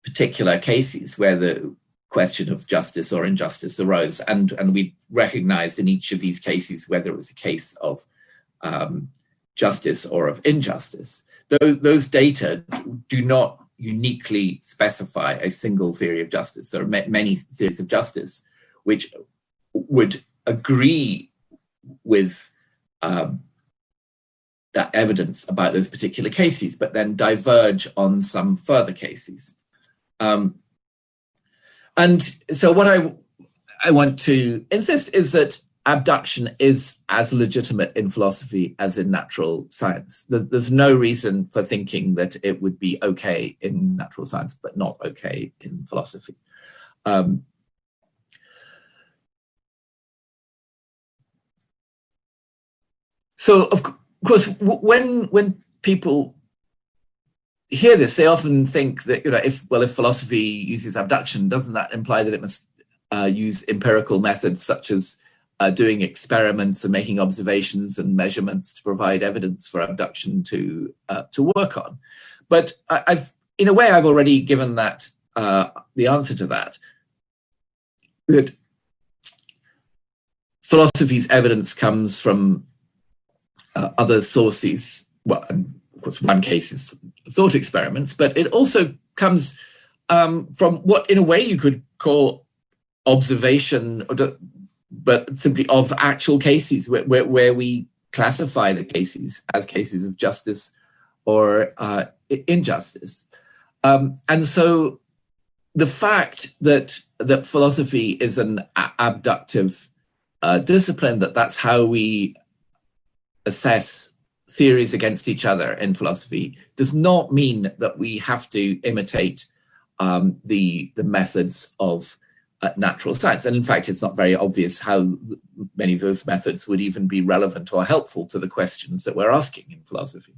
Speaker 1: particular cases where the question of justice or injustice arose, and we recognized in each of these cases whether it was a case of justice or of injustice. Those data do not uniquely specify a single theory of justice. There are many theories of justice which would agree with that evidence about those particular cases, but then diverge on some further cases. And so what I want to insist is that abduction is as legitimate in philosophy as in natural science. There's no reason for thinking that it would be okay in natural science, but not okay in philosophy. So, of course, when people hear this, they often think that, if philosophy uses abduction, doesn't that imply that it must use empirical methods such as doing experiments and making observations and measurements to provide evidence for abduction to work on? But in a way, I've already given that the answer to that. That philosophy's evidence comes from other sources. Well, of course, one case is thought experiments, but it also comes from what, in a way, you could call observation, or but simply of actual cases where we classify the cases as cases of justice or injustice. And so the fact that philosophy is an abductive discipline, that's how we assess theories against each other in philosophy, does not mean that we have to imitate the methods of natural science. And in fact, it's not very obvious how many of those methods would even be relevant or helpful to the questions that we're asking in philosophy.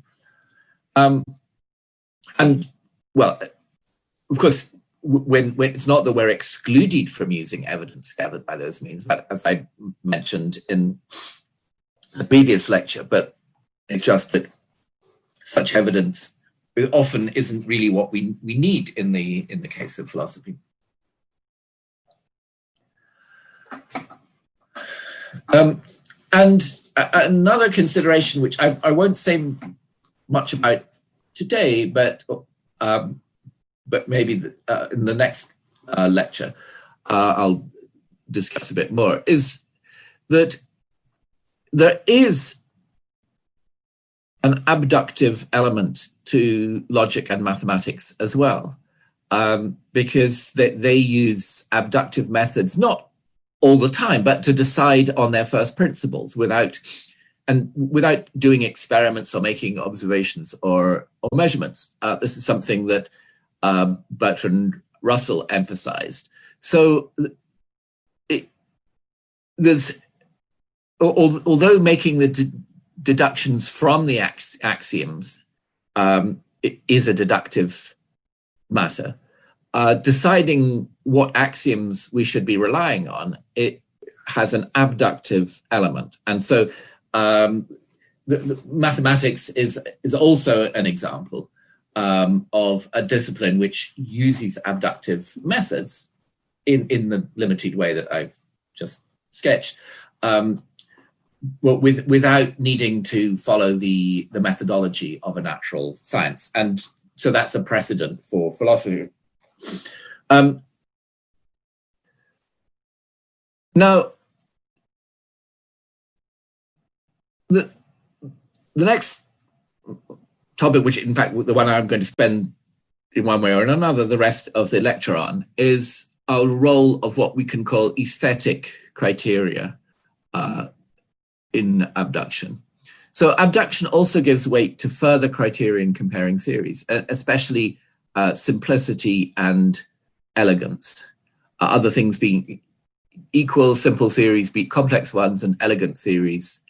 Speaker 1: And well, of course, when it's not that we're excluded from using evidence gathered by those means, but as I mentioned in the previous lecture, but it's just that such evidence often isn't really what we need in the case of philosophy. And another consideration, which I won't say much about today, but maybe in the next lecture I'll discuss a bit more, is that there is an abductive element to logic and mathematics as well, because they use abductive methods, not all the time, but to decide on their first principles without doing experiments or making observations or measurements. This is something that Bertrand Russell emphasized. So although making the deductions from the axioms is a deductive matter, deciding what axioms we should be relying on, it has an abductive element. And so the mathematics is also an example of a discipline which uses abductive methods in the limited way that I've just sketched, well, without needing to follow the methodology of a natural science. And so that's a precedent for philosophy. Now, the next topic, which in fact the one I'm going to spend in one way or another the rest of the lecture on, is our role of what we can call aesthetic criteria in abduction. So abduction also gives weight to further criteria in comparing theories, especially simplicity and elegance. Other things being equal, simple theories beat complex ones, and elegant theories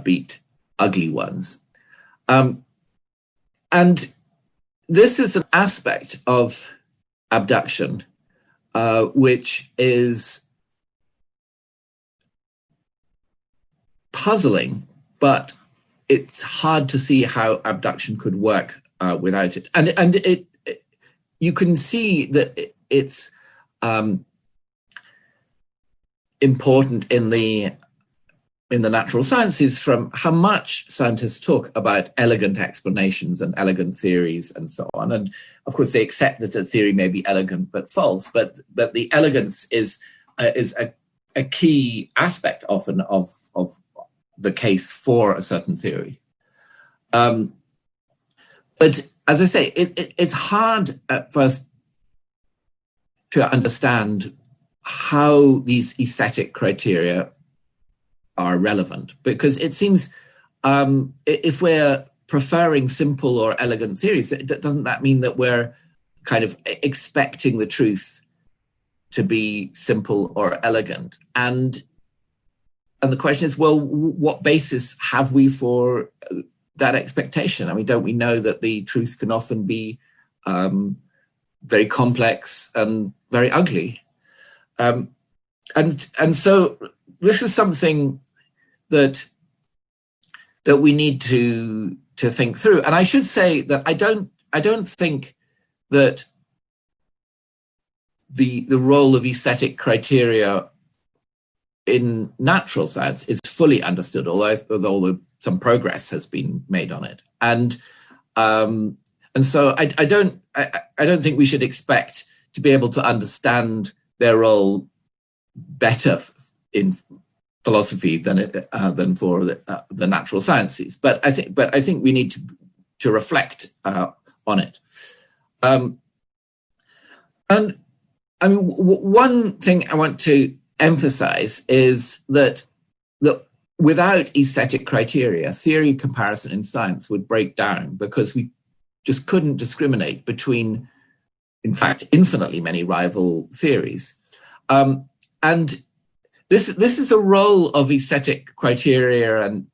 Speaker 1: beat ugly ones. And this is an aspect of abduction which is puzzling, but it's hard to see how abduction could work without it. And you can see that it's important in the natural sciences from how much scientists talk about elegant explanations and elegant theories and so on. And of course, they accept that a theory may be elegant but false, but the elegance is a key aspect often of the case for a certain theory. But as I say, it's hard at first to understand how these aesthetic criteria are relevant, because it seems if we're preferring simple or elegant theories, doesn't that mean that we're kind of expecting the truth to be simple or elegant? And the question is, well, what basis have we for that expectation? I mean, don't we know that the truth can often be very complex and very ugly? And so this is something that we need to think through. And I should say that I don't think that the role of aesthetic criteria in natural science is fully understood, although some progress has been made on it. And so I don't think we should expect to be able to understand their role better in philosophy than for the natural sciences. But I think we need to reflect on it. And I mean, one thing I want to emphasize is that without aesthetic criteria, theory comparison in science would break down, because we just couldn't discriminate between, in fact, infinitely many rival theories. And this is a role of aesthetic criteria, and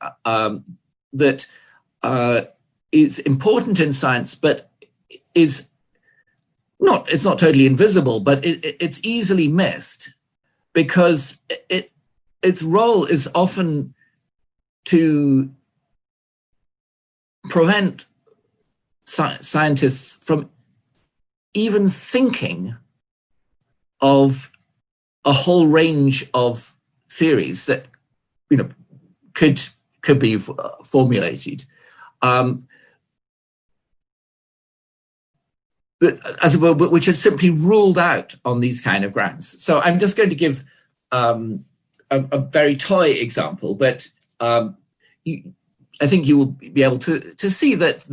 Speaker 1: that is important in science, but it's not totally invisible, but it's easily missed, because its role is often to prevent scientists from even thinking of a whole range of theories that could be formulated, which are simply ruled out on these kind of grounds. So I'm just going to give a very toy example, but I think you will be able to see that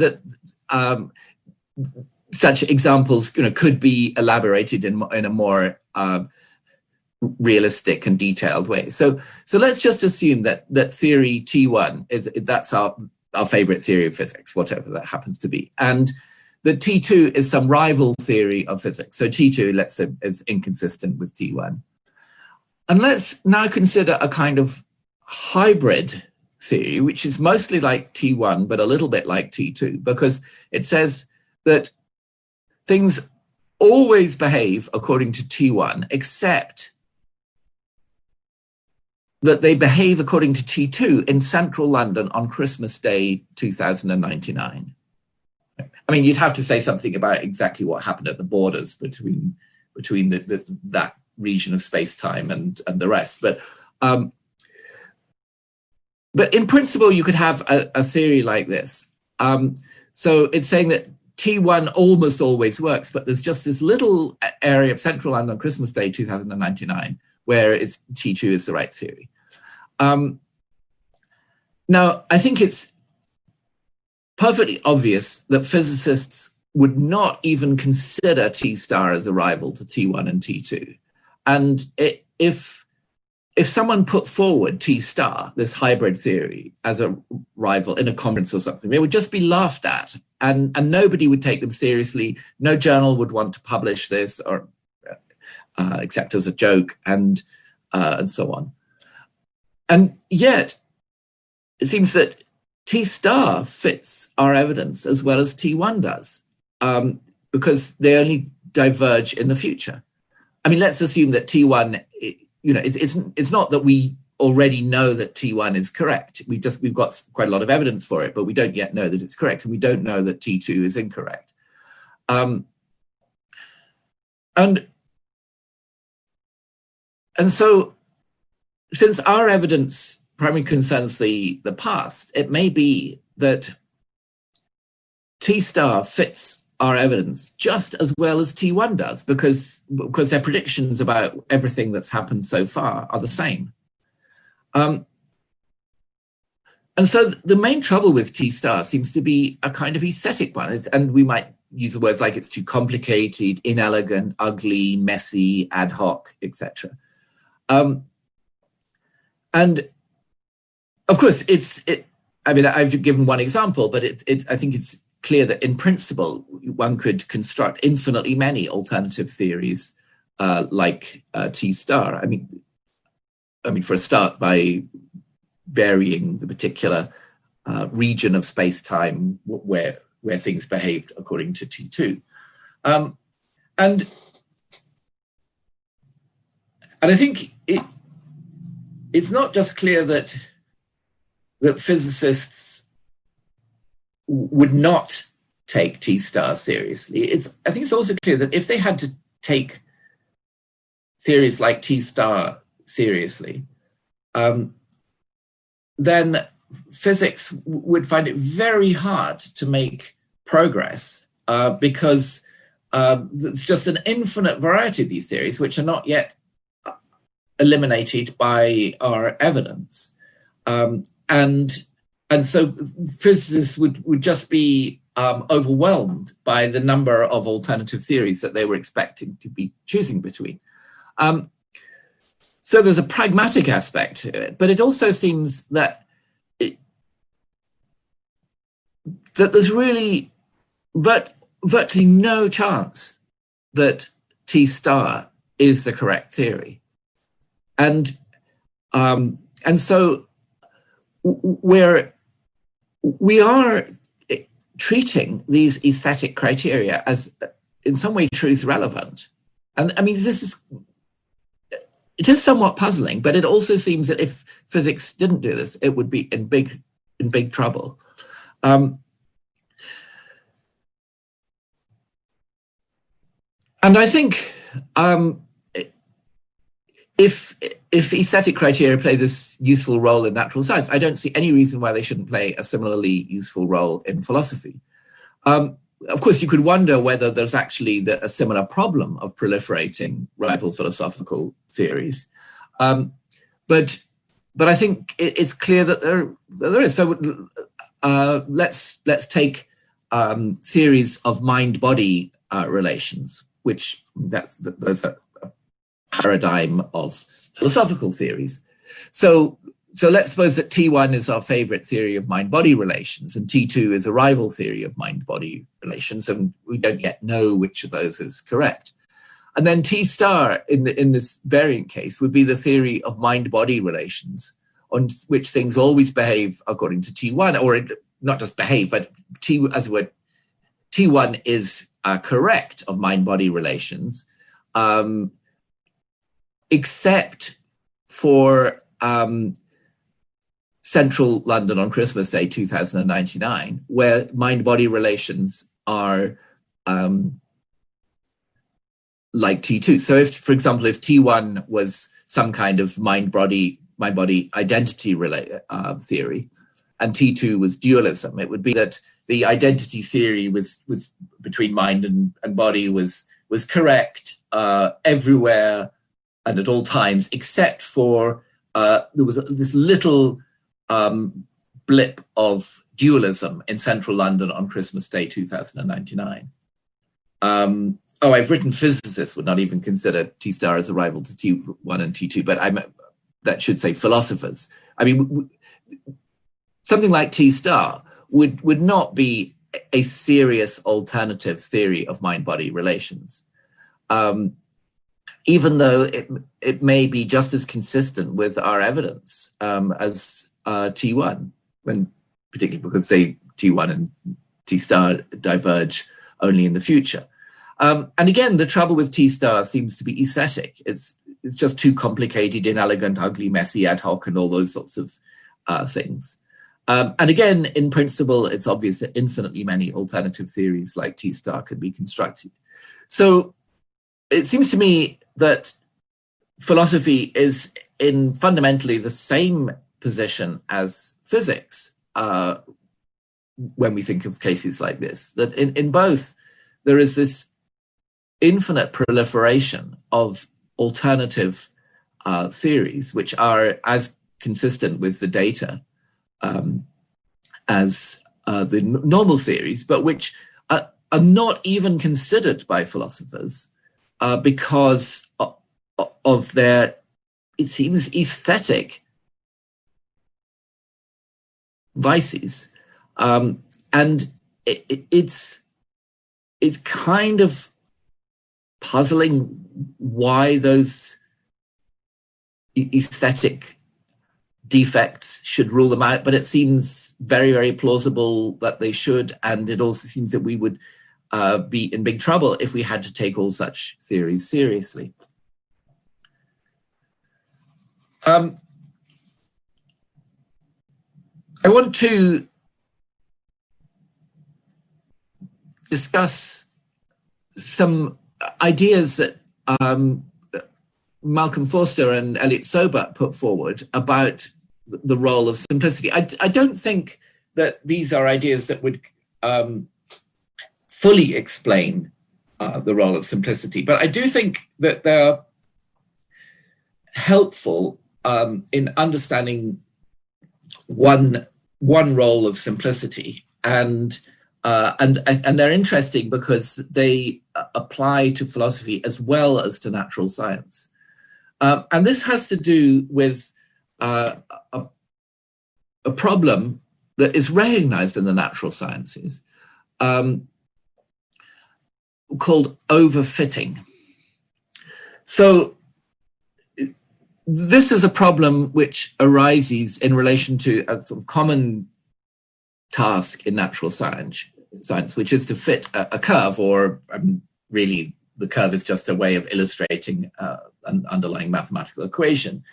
Speaker 1: such examples could be elaborated in a more realistic and detailed way. So let's just assume that theory T1 that's our favorite theory of physics, whatever that happens to be, and that T2 is some rival theory of physics. So T2, let's say, is inconsistent with T1. And let's now consider a kind of hybrid theory, which is mostly like T1, but a little bit like T2, because it says that things always behave according to T1, except that they behave according to T2 in central London on Christmas Day 2099. I mean, you'd have to say something about exactly what happened at the borders between that region of space-time and the rest. But in principle, you could have a theory like this. So it's saying that T1 almost always works, but there's just this little area of central London on Christmas Day 2099 where T2 is the right theory. Now, I think it's perfectly obvious that physicists would not even consider T star as a rival to T1 and T2. And if someone put forward T star, this hybrid theory, as a rival in a conference or something, they would just be laughed at, and nobody would take them seriously. No journal would want to publish this, or except as a joke, and so on. And yet, it seems that T star fits our evidence as well as T1 does, because they only diverge in the future. I mean, let's assume that T1, it's not that we already know that T1 is correct. We've got quite a lot of evidence for it, but we don't yet know that it's correct, and we don't know that T2 is incorrect. And so, since our evidence primarily concerns the past, it may be that T star fits our evidence just as well as T1 does, because their predictions about everything that's happened so far are the same. And so the main trouble with T star seems to be a kind of aesthetic one, and we might use the words like it's too complicated, inelegant, ugly, messy, ad hoc, etc. And of course, I mean, I've given one example, but I think it's clear that in principle, one could construct infinitely many alternative theories like T star. I mean, for a start, by varying the particular region of space-time where things behaved according to T2. And I think it's not just clear that physicists would not take T star seriously. I think it's also clear that if they had to take theories like T star seriously, then physics would find it very hard to make progress because there's just an infinite variety of these theories which are not yet eliminated by our evidence. And so physicists would just be overwhelmed by the number of alternative theories that they were expecting to be choosing between. So there's a pragmatic aspect to it, but it also seems that there's really virtually no chance that T star is the correct theory. And so we are treating these aesthetic criteria as in some way truth relevant. And I mean, it is somewhat puzzling, but it also seems that if physics didn't do this, it would be in big trouble. And I think if aesthetic criteria play this useful role in natural science, I don't see any reason why they shouldn't play a similarly useful role in philosophy. Of course, you could wonder whether there's actually a similar problem of proliferating rival philosophical theories. But I think it's clear that there is. So let's take theories of mind-body relations, which there's a paradigm of philosophical theories. So let's suppose that T1 is our favorite theory of mind-body relations, and T2 is a rival theory of mind-body relations, and we don't yet know which of those is correct. And then T star in this variant case would be the theory of mind-body relations, on which things always behave according to T1, or not just behave, but T1 is correct of mind-body relations, except for Central London on Christmas Day 2099, where mind-body relations are like T2. So if, for example, if T1 was some kind of mind-body identity theory, and T2 was dualism, it would be that the identity theory was between mind and body was correct everywhere and at all times, except for there was this little blip of dualism in Central London on Christmas Day 2099. I've written physicists would not even consider T star as a rival to T1 and T2, but that should say philosophers. I mean, something like T star would not be a serious alternative theory of mind-body relations, even though it may be just as consistent with our evidence as T1, particularly because T1 and T star diverge only in the future. And again, the trouble with T star seems to be aesthetic. It's just too complicated, inelegant, ugly, messy, ad hoc, and all those sorts of things. And again, in principle, it's obvious that infinitely many alternative theories like T star could be constructed. So it seems to me that philosophy is in fundamentally the same position as physics when we think of cases like this, that in both there is this infinite proliferation of alternative theories, which are as consistent with the data as the normal theories, but which are not even considered by philosophers because of their, it seems, aesthetic vices. And it's kind of puzzling why those aesthetic defects should rule them out, but it seems very, very plausible that they should, and it also seems that we would be in big trouble if we had to take all such theories seriously. I want to discuss some ideas that Malcolm Forster and Elliot Sober put forward about the role of simplicity. I don't think that these are ideas that would fully explain the role of simplicity, but I do think that helpful in understanding one role of simplicity, and they're interesting because they apply to philosophy as well as to natural science, and this has to do with a problem that is recognized in the natural sciences, called overfitting. So this is a problem which arises in relation to a sort of common task in natural science, which is to fit a curve, or really the curve is just a way of illustrating an underlying mathematical equation,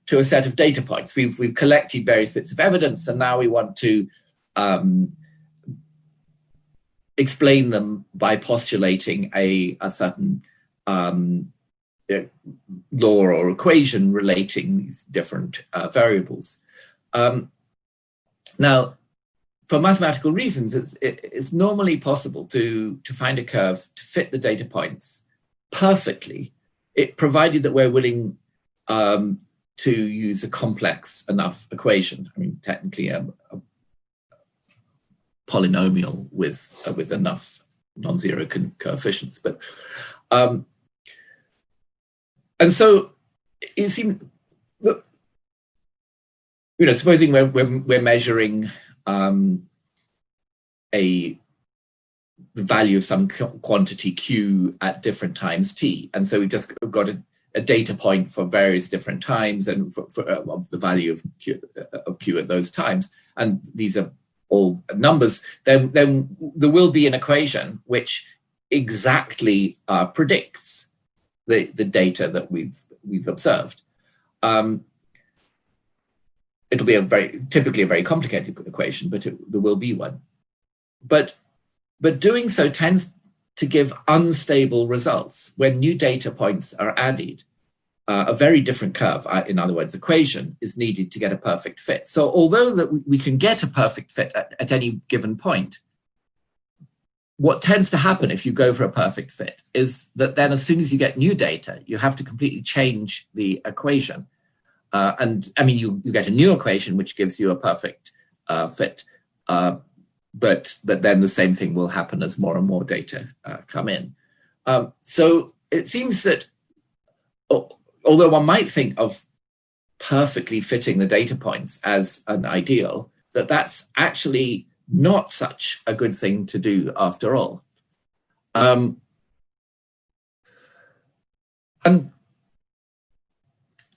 Speaker 1: to a set of data points. We've collected various bits of evidence, and now we want to explain them by postulating a certain law or equation relating these different variables. Now, for mathematical reasons, it's normally possible to find a curve to fit the data points perfectly, provided that we're willing to use a complex enough equation. I mean, technically a polynomial with enough non-zero coefficients, but and so it seems that, supposing we're measuring the value of some quantity q at different times t, and so we've just got a data point for various different times and of the value of q at those times, and these are all numbers. Then there will be an equation which exactly predicts the data that we've observed. It'll be typically a very complicated equation, but there will be one. But doing so tends to give unstable results. When new data points are added, a very different curve, in other words, equation, is needed to get a perfect fit. So although that we can get a perfect fit at any given point, what tends to happen if you go for a perfect fit is that then as soon as you get new data, you have to completely change the equation. And I mean, you get a new equation which gives you a perfect fit, but then the same thing will happen as more and more data come in. So it seems that although one might think of perfectly fitting the data points as an ideal, that's actually not such a good thing to do after all. And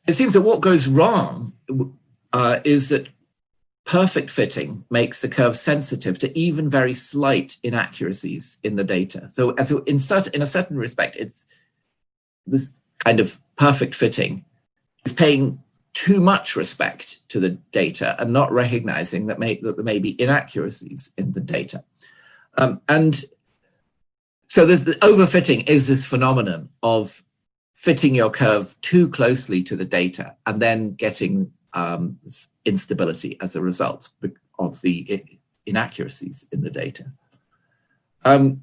Speaker 1: it seems that what goes wrong is that perfect fitting makes the curve sensitive to even very slight inaccuracies in the data. So in a certain respect, it's this kind of perfect fitting is paying too much respect to the data and not recognizing that there may be inaccuracies in the data. And so the overfitting is this phenomenon of fitting your curve too closely to the data and then getting this instability as a result of the inaccuracies in the data. And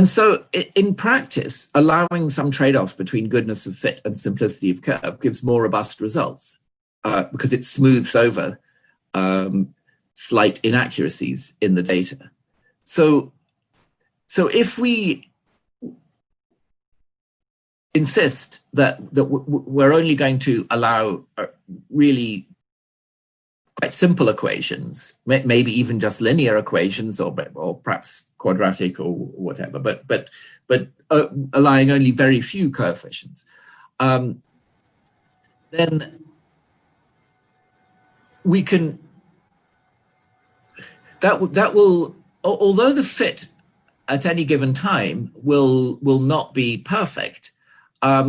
Speaker 1: so in practice, allowing some trade-off between goodness of fit and simplicity of curve gives more robust results because it smooths over slight inaccuracies in the data. So if we insist that we're only going to allow really quite simple equations, maybe even just linear equations or perhaps quadratic or whatever, but allowing only very few coefficients, then we can, that will, although the fit at any given time will not be perfect,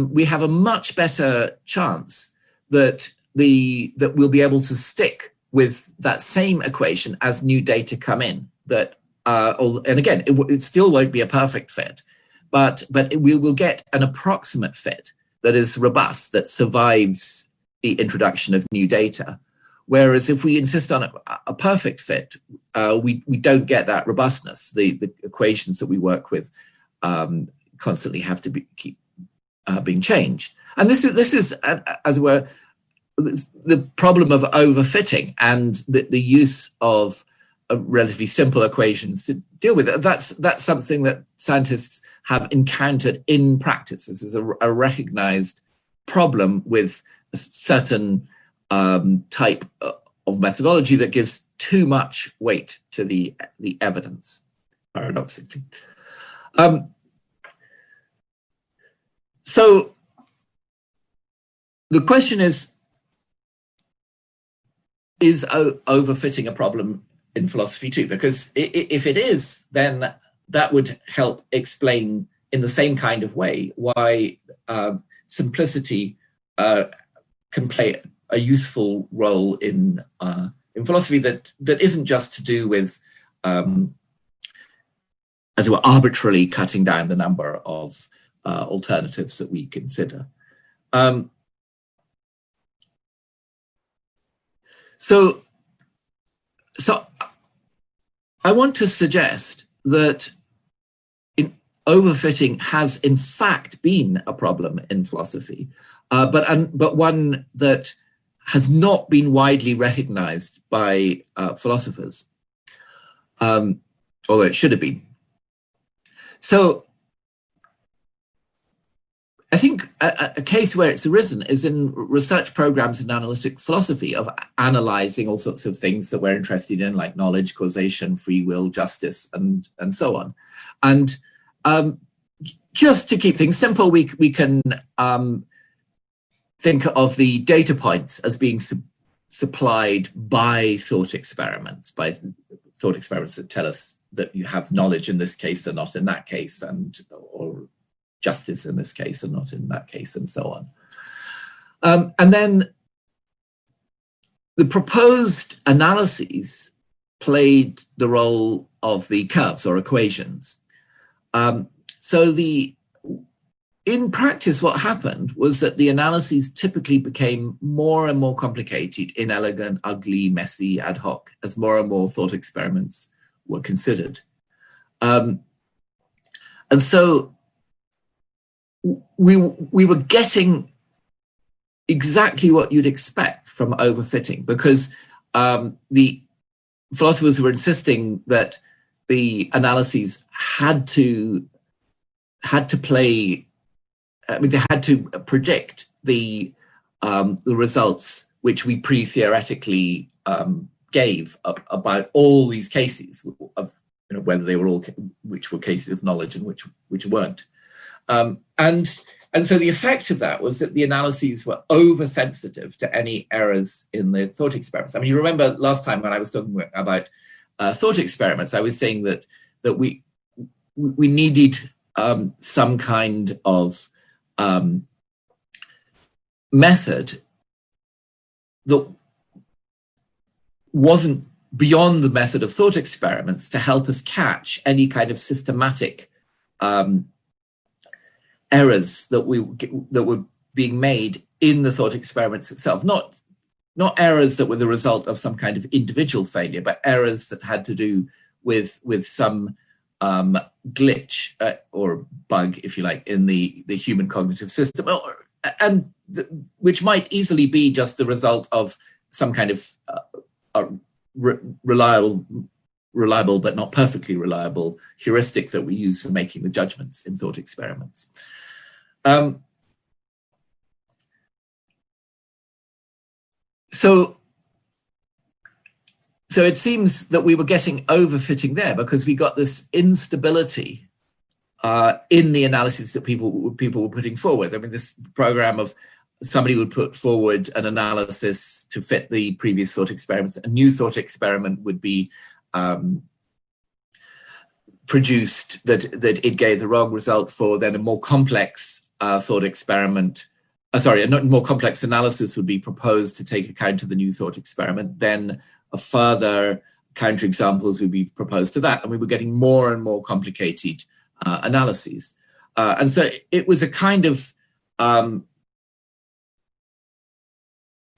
Speaker 1: we have a much better chance that we'll be able to stick with that same equation as new data come in. And again, it still won't be a perfect fit, but we will get an approximate fit that is robust, that survives the introduction of new data. Whereas if we insist on a perfect fit, we don't get that robustness. The equations that we work with constantly have to keep being changed. And this is as it were, the problem of overfitting and the use of relatively simple equations to deal with it. That's something that scientists have encountered in practice. This is a recognized problem with a certain type of methodology that gives too much weight to the evidence, paradoxically. So the question is overfitting a problem in philosophy too? Because if it is, then that would help explain in the same kind of way why simplicity can play a useful role in philosophy that isn't just to do with, as it were, arbitrarily cutting down the number of alternatives that we consider. So I want to suggest that overfitting has in fact been a problem in philosophy, but one that has not been widely recognized by philosophers, although it should have been. So I think a case where it's arisen is in research programs in analytic philosophy of analyzing all sorts of things that we're interested in, like knowledge, causation, free will, justice, and so on. And just to keep things simple, we can think of the data points as being supplied by thought experiments that tell us that you have knowledge in this case and not in that case, or justice in this case and not in that case, and so on. And then the proposed analyses played the role of the curves or equations. So in practice, what happened was that the analyses typically became more and more complicated, inelegant, ugly, messy, ad hoc, as more and more thought experiments were considered. And so we were getting exactly what you'd expect from overfitting, because the philosophers were insisting that the analyses had to play. I mean, they had to predict the results which we pre-theoretically gave about all these cases of, whether they were all, which were cases of knowledge and which weren't. And so the effect of that was that the analyses were oversensitive to any errors in the thought experiments. I mean, you remember last time when I was talking about thought experiments, I was saying that we needed some kind of method that wasn't beyond the method of thought experiments to help us catch any kind of systematic errors that were being made in the thought experiments itself. Not errors that were the result of some kind of individual failure, but errors that had to do with some glitch or bug, if you like, in the human cognitive system, which might easily be just the result of some kind of reliable but not perfectly reliable heuristic that we use for making the judgments in thought experiments. So it seems that we were getting overfitting there because we got this instability in the analysis that people were putting forward. I mean, this program of somebody would put forward an analysis to fit the previous thought experiments. A new thought experiment would be produced that it gave the wrong result for. Then a more complex thought experiment, a more complex analysis would be proposed to take account of the new thought experiment. Then a further counterexamples would be proposed to that. And we were getting more and more complicated analyses. And so it was a kind of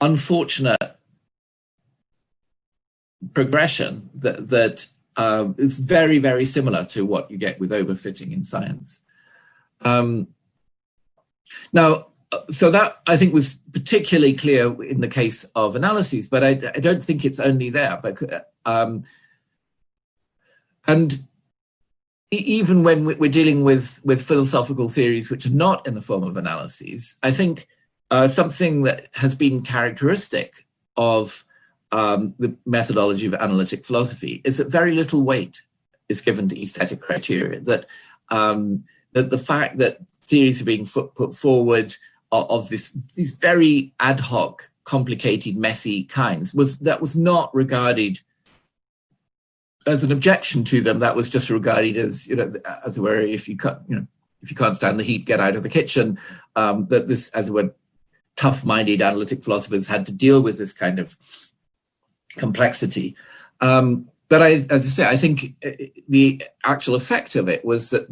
Speaker 1: unfortunate progression that is very, very similar to what you get with overfitting in science. Now, so that I think was particularly clear in the case of analyses, but I don't think it's only there. But, and even when we're dealing with philosophical theories which are not in the form of analyses, I think something that has been characteristic of the methodology of analytic philosophy is that very little weight is given to aesthetic criteria. That the fact that theories are being put forward of these very ad hoc, complicated, messy kinds was not regarded as an objection to them. That was just regarded as, as it were, if you can't stand the heat, get out of the kitchen. That this, as it were, tough-minded analytic philosophers had to deal with this kind of complexity. But as I say, I think the actual effect of it was that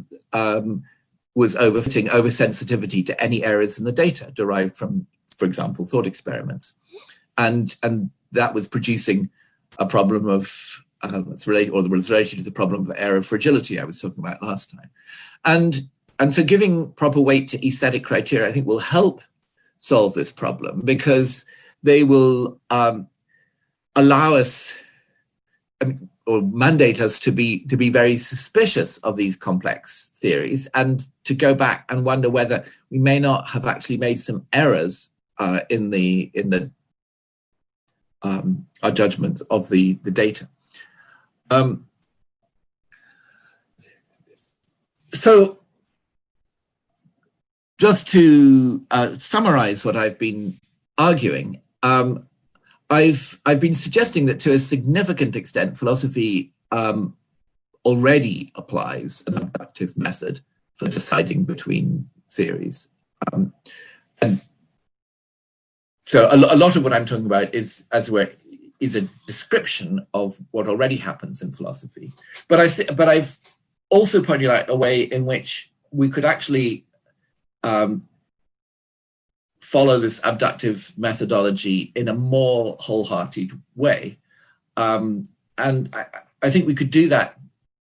Speaker 1: was overfitting, oversensitivity to any errors in the data derived from, for example, thought experiments, and that was producing a problem of that's related, or was related to the problem of error fragility I was talking about last time, and so giving proper weight to aesthetic criteria, I think, will help solve this problem, because they will allow us or mandate us to be very suspicious of these complex theories, and to go back and wonder whether we may not have actually made some errors in our judgment of the data. So just to summarize what I've been arguing, I've been suggesting that to a significant extent, philosophy already applies an abductive method for deciding between theories. And so a lot of what I'm talking about is, as it were, is a description of what already happens in philosophy. But I've also pointed out a way in which we could actually follow this abductive methodology in a more wholehearted way. And I think we could do that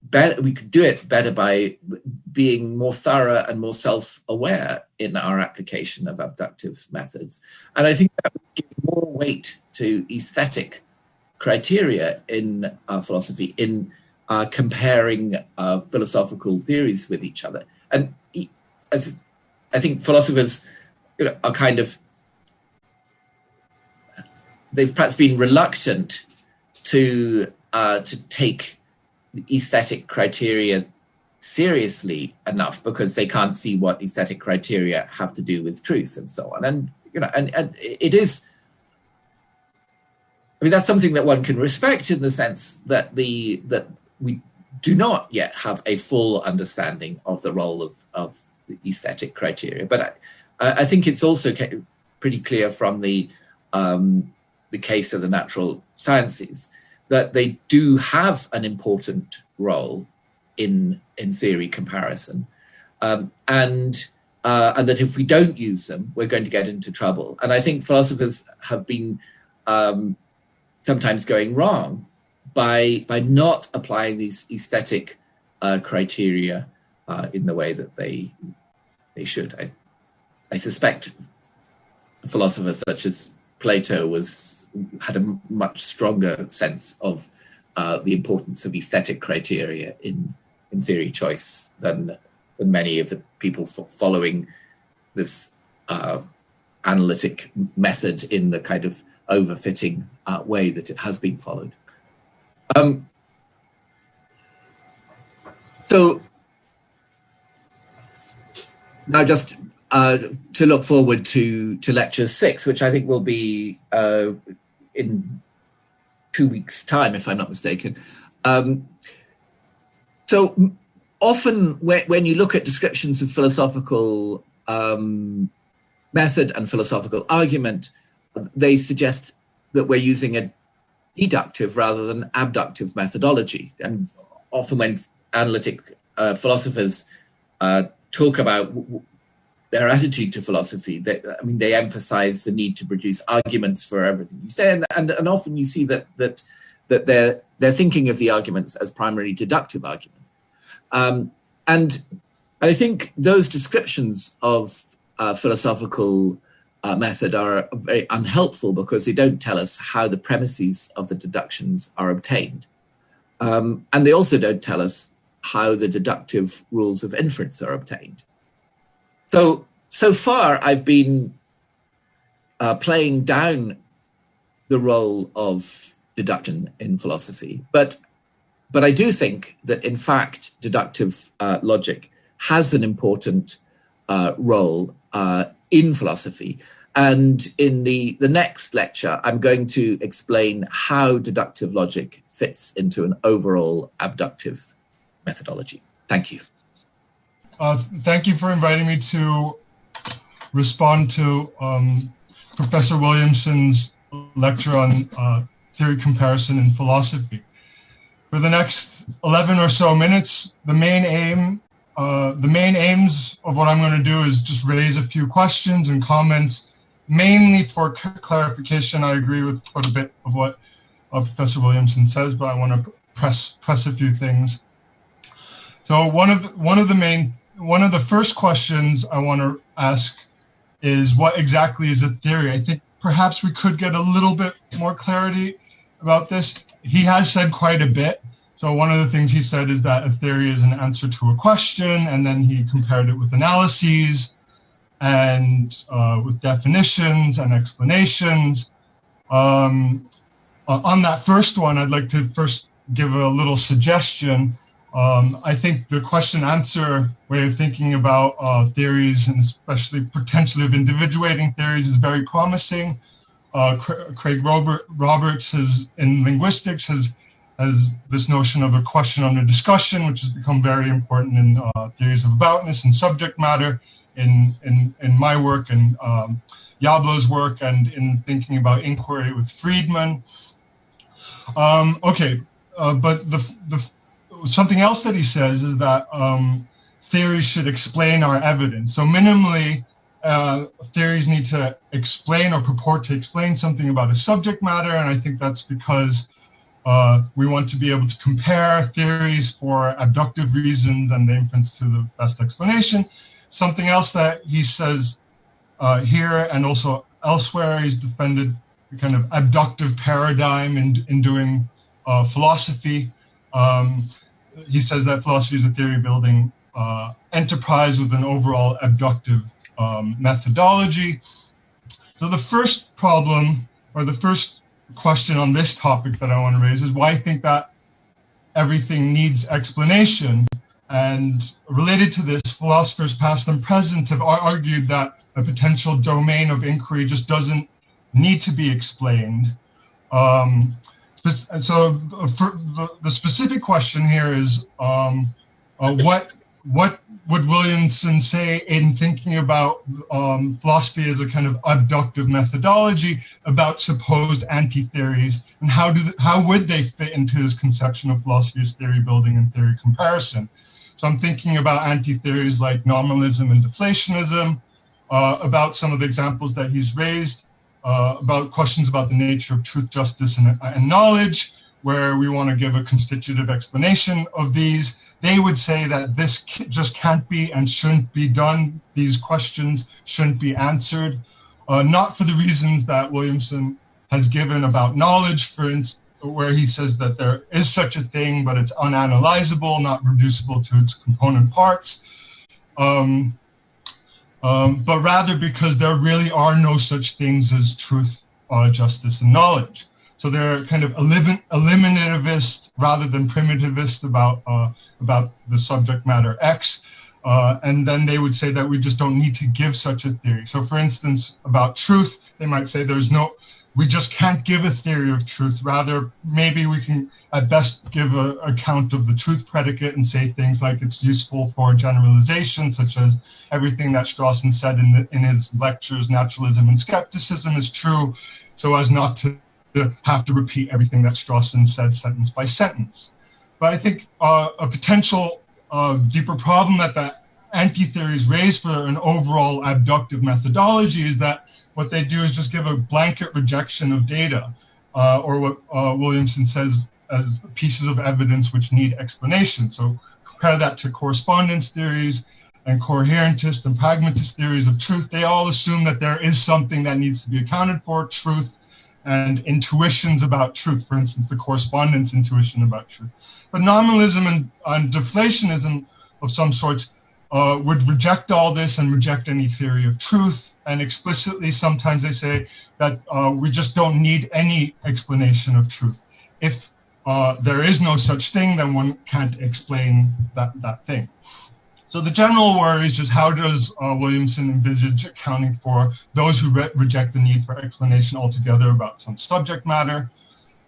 Speaker 1: better. We could do it better by being more thorough and more self-aware in our application of abductive methods. And I think that would give more weight to aesthetic criteria in philosophy, in comparing philosophical theories with each other. And as I think philosophers are kind of, they've perhaps been reluctant to take the aesthetic criteria seriously enough, because they can't see what aesthetic criteria have to do with truth and so on. And and it is, I mean, that's something that one can respect, in the sense that that we do not yet have a full understanding of the role of the aesthetic criteria. But I think it's also pretty clear from the case of the natural sciences that they do have an important role in theory comparison, and that if we don't use them, we're going to get into trouble. And I think philosophers have been sometimes going wrong by not applying these aesthetic criteria in the way that they should. I suspect a philosopher such as Plato had a much stronger sense of the importance of aesthetic criteria in theory choice than many of the people following this analytic method in the kind of overfitting way that it has been followed. So now just to look forward to lecture 6, which I think will be in 2 weeks' time, if I'm not mistaken. So often when you look at descriptions of philosophical method and philosophical argument, they suggest that we're using a deductive rather than abductive methodology. And often when analytic philosophers talk about their attitude to philosophy, they emphasize the need to produce arguments for everything you say, and often you see that they're thinking of the arguments as primarily deductive argument. And I think those descriptions of philosophical method are very unhelpful because they don't tell us how the premises of the deductions are obtained. And they also don't tell us how the deductive rules of inference are obtained. So far, I've been playing down the role of deduction in philosophy, but I do think that, in fact, deductive logic has an important role in philosophy. And in the next lecture, I'm going to explain how deductive logic fits into an overall abductive methodology. Thank you.
Speaker 2: Thank you for inviting me to respond to Professor Williamson's lecture on theory comparison in philosophy. For the next 11 or so minutes, the main aims of what I'm going to do is just raise a few questions and comments, mainly for clarification. I agree with quite a bit of what Professor Williamson says, but I want to press a few things. So one of the first questions I want to ask is, what exactly is a theory? I think perhaps we could get a little bit more clarity about this. He has said quite a bit. So one of the things he said is that a theory is an answer to a question, and then he compared it with analyses and with definitions and explanations. On that first one, I'd like to first give a little suggestion. I think the question-answer way of thinking about theories, and especially potentially of individuating theories, is very promising. Craig Roberts in linguistics has this notion of a question under discussion, which has become very important in theories of aboutness and subject matter in my work and Yablo's work, and in thinking about inquiry with Friedman. But something else that he says is that theories should explain our evidence. So minimally, theories need to explain or purport to explain something about a subject matter, and I think that's because we want to be able to compare theories for abductive reasons and the inference to the best explanation. Something else that he says here and also elsewhere, he's defended the kind of abductive paradigm in doing philosophy. He says that philosophy is a theory-building enterprise with an overall abductive methodology. So the first problem, or the first question on this topic that I want to raise, is why I think that everything needs explanation. And related to this, philosophers past and present have argued that a potential domain of inquiry just doesn't need to be explained. So the specific question here is, what would Williamson say in thinking about philosophy as a kind of abductive methodology about supposed anti-theories, and how would they fit into his conception of philosophy as theory building and theory comparison? So I'm thinking about anti-theories like nominalism and deflationism, about some of the examples that he's raised, about questions about the nature of truth, justice, and knowledge, where we want to give a constitutive explanation of these. They would say that this just can't be and shouldn't be done. These questions shouldn't be answered, not for the reasons that Williamson has given about knowledge, for instance, where he says that there is such a thing, but it's unanalyzable, not reducible to its component parts, but rather because there really are no such things as truth, justice, and knowledge. So they're kind of eliminativist rather than primitivist about the subject matter X. And then they would say that we just don't need to give such a theory. So for instance, about truth, they might say we just can't give a theory of truth. Rather, maybe we can at best give an account of the truth predicate and say things like it's useful for generalization, such as everything that Strawson said in his lectures, Naturalism and Skepticism, is true, so as not to have to repeat everything that Strawson said sentence by sentence. But I think a potential deeper problem that the anti-theories raise for an overall abductive methodology is that what they do is just give a blanket rejection of data, or what Williamson says as pieces of evidence which need explanation. So compare that to correspondence theories. and coherentist and pragmatist theories of truth, they all assume that there is something that needs to be accounted for, truth, and intuitions about truth, for instance, the correspondence intuition about truth. But nominalism and deflationism of some sorts would reject all this and reject any theory of truth. And explicitly, sometimes they say that we just don't need any explanation of truth. If there is no such thing, then one can't explain that thing. So the general worry is just how does Williamson envisage accounting for those who reject the need for explanation altogether about some subject matter.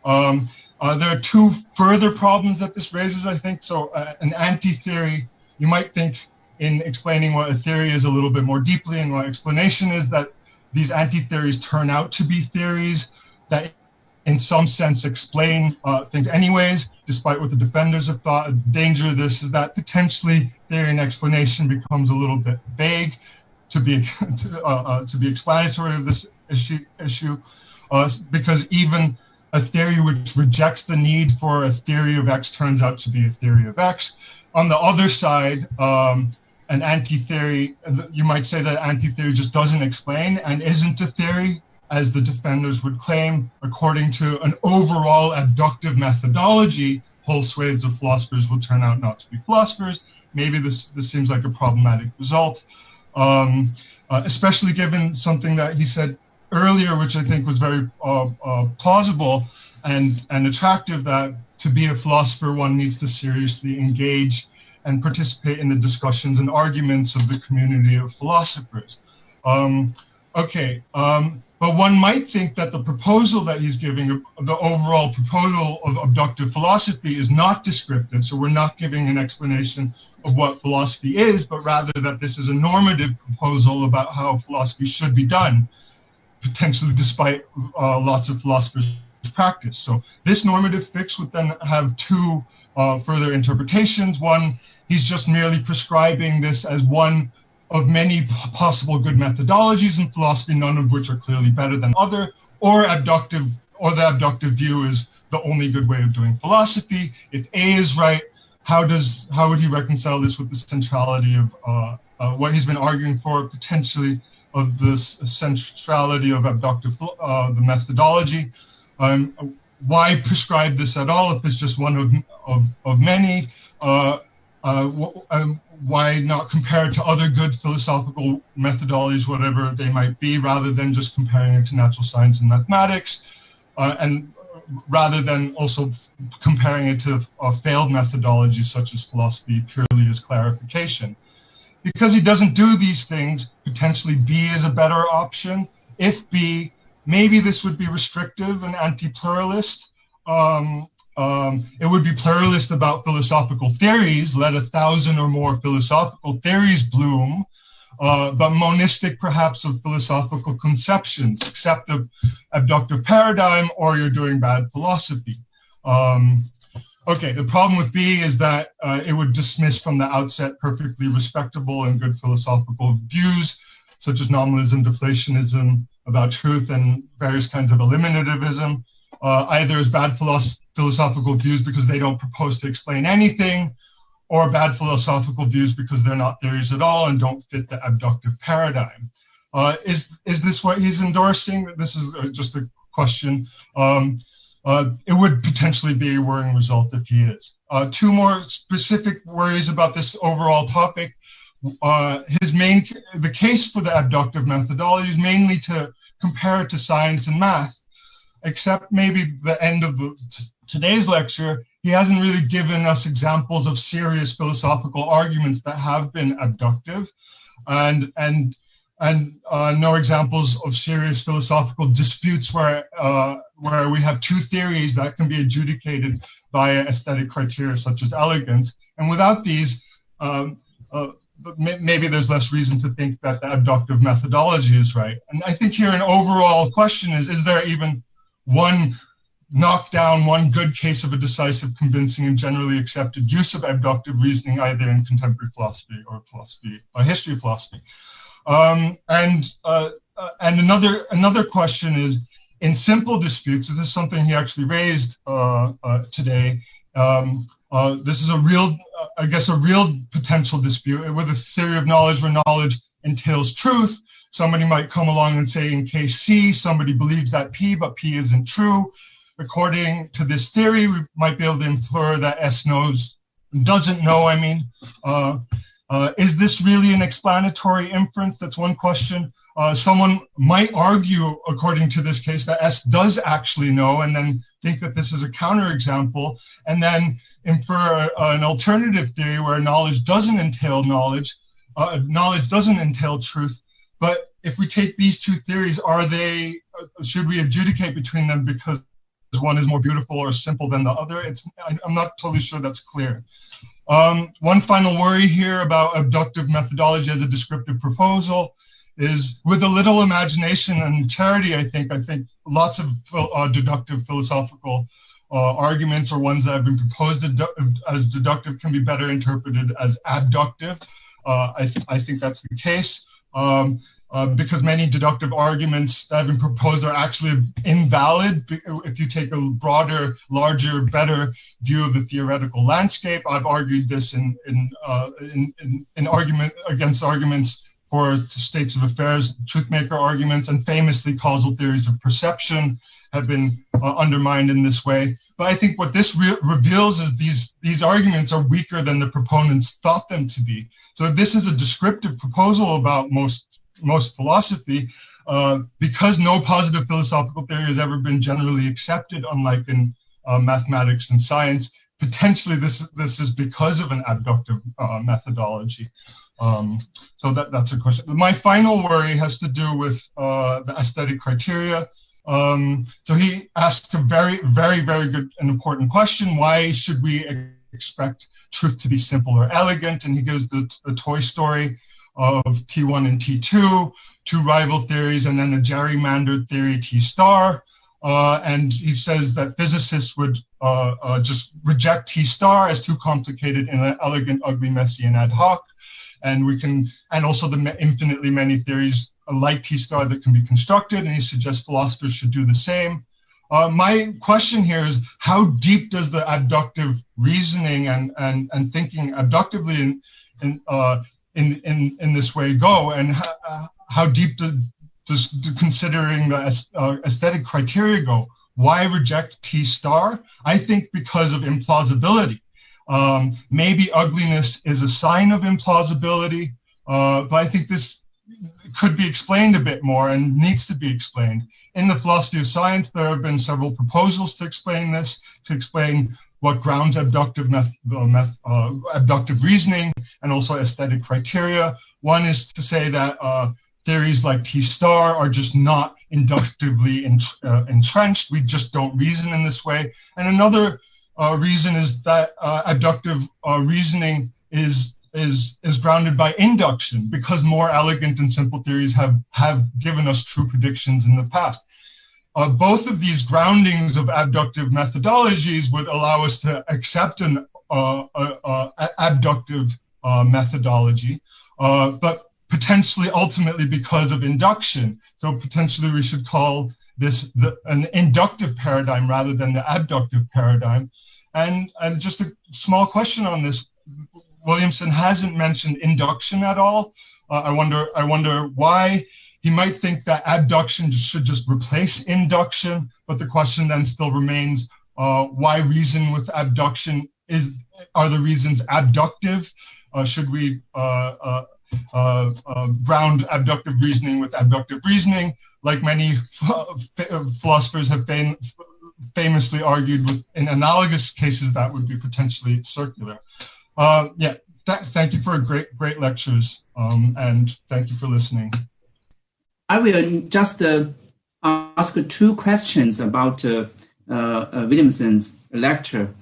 Speaker 2: There are two further problems that this raises, I think. So an anti-theory, you might think in explaining what a theory is a little bit more deeply, and what explanation is that these anti-theories turn out to be theories that in some sense explain things anyways, despite what the defenders have thought. The danger of this is that potentially theory and explanation becomes a little bit vague to be explanatory of this issue, because even a theory which rejects the need for a theory of X turns out to be a theory of X. On the other side, an anti-theory, you might say that anti-theory just doesn't explain and isn't a theory, as the defenders would claim. According to an overall abductive methodology, whole swathes of philosophers will turn out not to be philosophers. Maybe this seems like a problematic result, especially given something that he said earlier, which I think was very plausible and attractive, that to be a philosopher, one needs to seriously engage and participate in the discussions and arguments of the community of philosophers. But one might think that the proposal that he's giving, the overall proposal of abductive philosophy, is not descriptive. So we're not giving an explanation of what philosophy is, but rather that this is a normative proposal about how philosophy should be done, potentially despite lots of philosophers' practice. So this normative fix would then have two further interpretations. One, he's just merely prescribing this as one of many possible good methodologies in philosophy, none of which are clearly better than other, or the abductive view is the only good way of doing philosophy. If A is right, how would he reconcile this with the centrality of what he's been arguing for, potentially, of this centrality of abductive the methodology? Why prescribe this at all if it's just one of many? Why not compare it to other good philosophical methodologies, whatever they might be, rather than just comparing it to natural science and mathematics, and rather than also comparing it to failed methodologies such as philosophy purely as clarification? Because he doesn't do these things, potentially B is a better option. If B, maybe this would be restrictive and anti-pluralist. It would be pluralist about philosophical theories, let 1,000 or more philosophical theories bloom, but monistic perhaps of philosophical conceptions, accept the abductive paradigm, or you're doing bad philosophy. The problem with B is that it would dismiss from the outset perfectly respectable and good philosophical views, such as nominalism, deflationism about truth, and various kinds of eliminativism, either as bad philosophical views because they don't propose to explain anything, or bad philosophical views because they're not theories at all and don't fit the abductive paradigm. Is this what he's endorsing? This is just a question. It would potentially be a worrying result if he is. Two more specific worries about this overall topic. The case for the abductive methodology is mainly to compare it to science and math, except maybe the end of today's lecture, he hasn't really given us examples of serious philosophical arguments that have been abductive, and no examples of serious philosophical disputes where we have two theories that can be adjudicated via aesthetic criteria such as elegance. And without these, maybe there's less reason to think that the abductive methodology is right. And I think here an overall question is there even one knockdown, one good case of a decisive, convincing, and generally accepted use of abductive reasoning, either in contemporary philosophy or history of philosophy? And another question is, in simple disputes, this is something he actually raised today, this is a real, I guess, a real potential dispute with a theory of knowledge where knowledge entails truth. Somebody might come along and say in case C, somebody believes that P, but P isn't true. According to this theory, we might be able to infer that S doesn't know. Is this really an explanatory inference? That's one question. Someone might argue, according to this case, that S does actually know, and then think that this is a counterexample, and then infer an alternative theory where knowledge doesn't entail knowledge doesn't entail truth. But if we take these two theories, should we adjudicate between them because one is more beautiful or simple than the other? I'm not totally sure that's clear. One final worry here about abductive methodology as a descriptive proposal is, with a little imagination and charity, I think lots of deductive philosophical arguments, or ones that have been proposed as deductive, can be better interpreted as abductive. I think that's the case. Because many deductive arguments that have been proposed are actually invalid if you take a broader, larger, better view of the theoretical landscape. I've argued this in argument against arguments for states of affairs, truthmaker arguments, and famously causal theories of perception have been undermined in this way. But I think what this reveals is these arguments are weaker than the proponents thought them to be. So this is a descriptive proposal about most philosophy, because no positive philosophical theory has ever been generally accepted, unlike in mathematics and science. Potentially this is because of an abductive methodology. So that's a question. My final worry has to do with the aesthetic criteria. So he asked a very, very, very good and important question. Why should we expect truth to be simple or elegant? And he gives the toy story of T1 and T2, two rival theories, and then a gerrymandered theory, T star. And he says that physicists would just reject T star as too complicated and elegant, ugly, messy, and ad hoc. And also the infinitely many theories like T star that can be constructed, and he suggests philosophers should do the same. My question here is, how deep does the abductive reasoning and thinking abductively in this way go, and how deep does considering the aesthetic criteria go? Why reject T star? I think because of implausibility. Maybe ugliness is a sign of implausibility, but I think this could be explained a bit more and needs to be explained. In the philosophy of science, there have been several proposals to explain this, to explain what grounds abductive reasoning and also aesthetic criteria. One is to say that theories like T star are just not inductively entrenched. We just don't reason in this way. And another reason is that abductive reasoning is grounded by induction, because more elegant and simple theories have given us true predictions in the past. Both of these groundings of abductive methodologies would allow us to accept an abductive methodology, but potentially ultimately because of induction. So potentially we should call this an inductive paradigm rather than the abductive paradigm. And just a small question on this. Williamson hasn't mentioned induction at all. I wonder why. He might think that abduction should just replace induction, but the question then still remains, why reason with abduction? Are the reasons abductive? Should we ground abductive reasoning with abductive reasoning? Like many philosophers have famously argued in analogous cases, that would be potentially circular. Thank you for great lectures, and thank you for listening.
Speaker 3: I will just ask two questions about Williamson's lecture.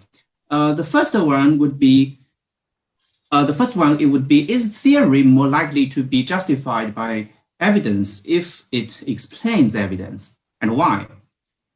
Speaker 3: The first one would be, is theory more likely to be justified by evidence if it explains evidence, and why?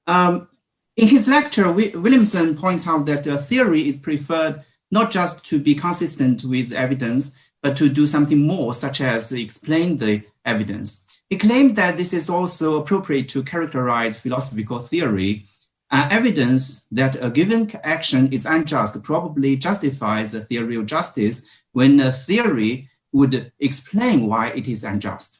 Speaker 3: In his lecture, Williamson points out that theory is preferred not just to be consistent with evidence, but to do something more, such as explain the evidence. He claimed that this is also appropriate to characterize philosophical theory. Evidence that a given action is unjust probably justifies the theory of justice when a theory would explain why it is unjust.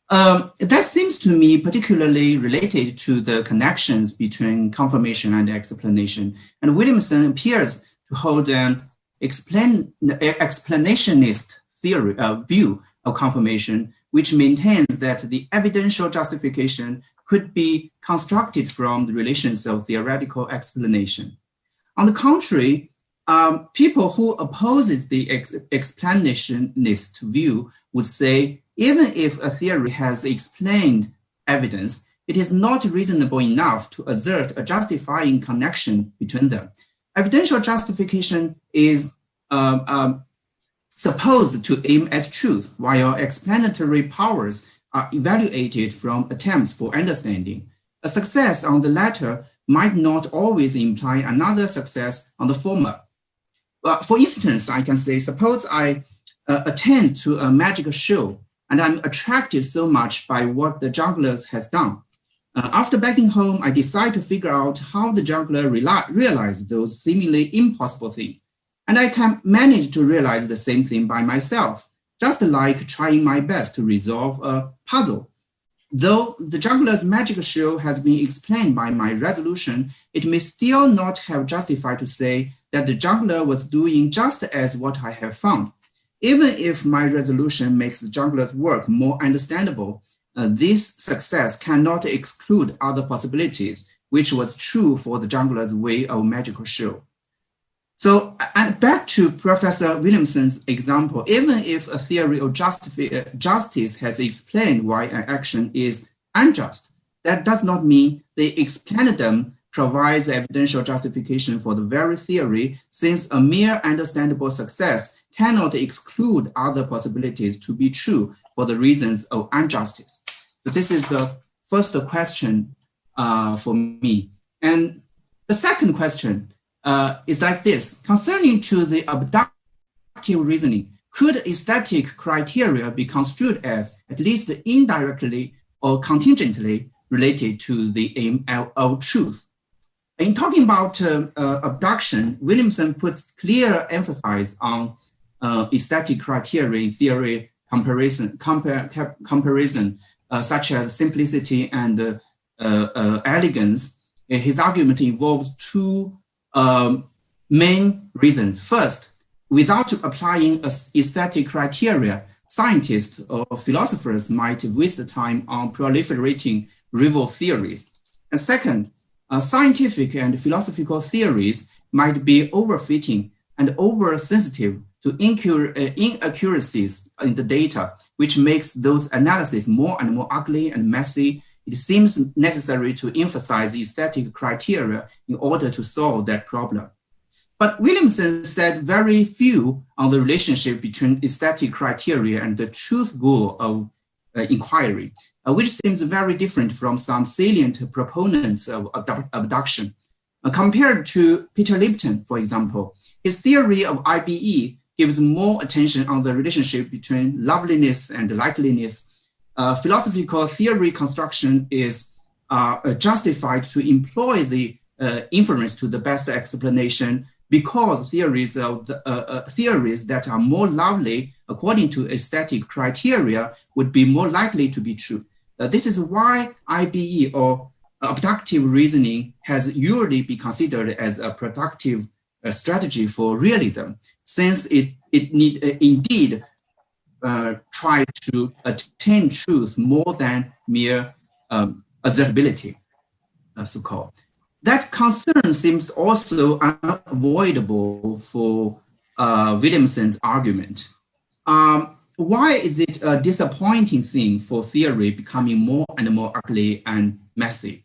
Speaker 3: That seems to me particularly related to the connections between confirmation and explanation. And Williamson appears to hold an explanationist theory view of confirmation, which maintains that the evidential justification could be constructed from the relations of theoretical explanation. On the contrary, people who oppose the explanationist view would say, even if a theory has explained evidence, it is not reasonable enough to assert a justifying connection between them. Evidential justification is supposed to aim at truth, while explanatory powers are evaluated from attempts for understanding. A success on the latter might not always imply another success on the former. For instance, I can say, suppose I attend to a magic show and I'm attracted so much by what the juggler has done. After backing home, I decide to figure out how the juggler realized those seemingly impossible things. And I can manage to realize the same thing by myself, just like trying my best to resolve a puzzle. Though the juggler's magic show has been explained by my resolution, it may still not have justified to say that the juggler was doing just as what I have found. Even if my resolution makes the juggler's work more understandable, this success cannot exclude other possibilities, which was true for the juggler's way of magical show. So, and back to Professor Williamson's example, even if a theory of justice has explained why an action is unjust, that does not mean the explanandum provides evidential justification for the very theory, since a mere understandable success cannot exclude other possibilities to be true for the reasons of injustice. So this is the first question for me. And the second question is like this. Concerning to the abductive reasoning, could aesthetic criteria be construed as at least indirectly or contingently related to the aim of truth? In talking about abduction, Williamson puts clear emphasis on aesthetic criteria in theory comparison, such as simplicity and elegance. His argument involves two main reasons. First, without applying aesthetic criteria, scientists or philosophers might waste time on proliferating rival theories. And second, scientific and philosophical theories might be overfitting and oversensitive to inaccuracies in the data, which makes those analyses more and more ugly and messy. It seems necessary to emphasize aesthetic criteria in order to solve that problem. But Williamson said very few on the relationship between aesthetic criteria and the truth goal of inquiry, which seems very different from some salient proponents of abduction. Compared to Peter Lipton, for example, his theory of IBE gives more attention on the relationship between loveliness and likeliness. Philosophical theory construction is justified to employ the inference to the best explanation because theories that are more lovely according to aesthetic criteria would be more likely to be true. This is why IBE or abductive reasoning has usually been considered as a productive strategy for realism, since it indeed try to attain truth more than mere observability, so-called. That concern seems also unavoidable for Williamson's argument. Why is it a disappointing thing for theory becoming more and more ugly and messy?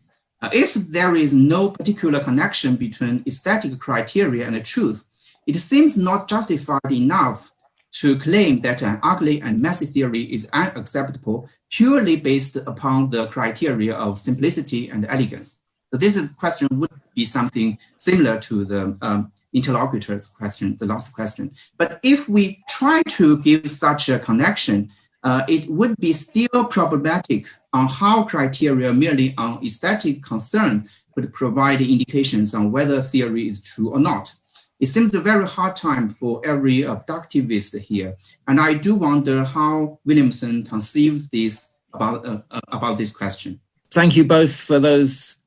Speaker 3: If there is no particular connection between aesthetic criteria and the truth, it seems not justified enough to claim that an ugly and messy theory is unacceptable purely based upon the criteria of simplicity and elegance. So this question would be something similar to the interlocutor's question, the last question. But if we try to give such a connection, it would be still problematic on how criteria merely on aesthetic concern could provide indications on whether theory is true or not. It seems a very hard time for every abductivist here. And I do wonder how Williamson conceived this about this question.
Speaker 1: Thank you both for those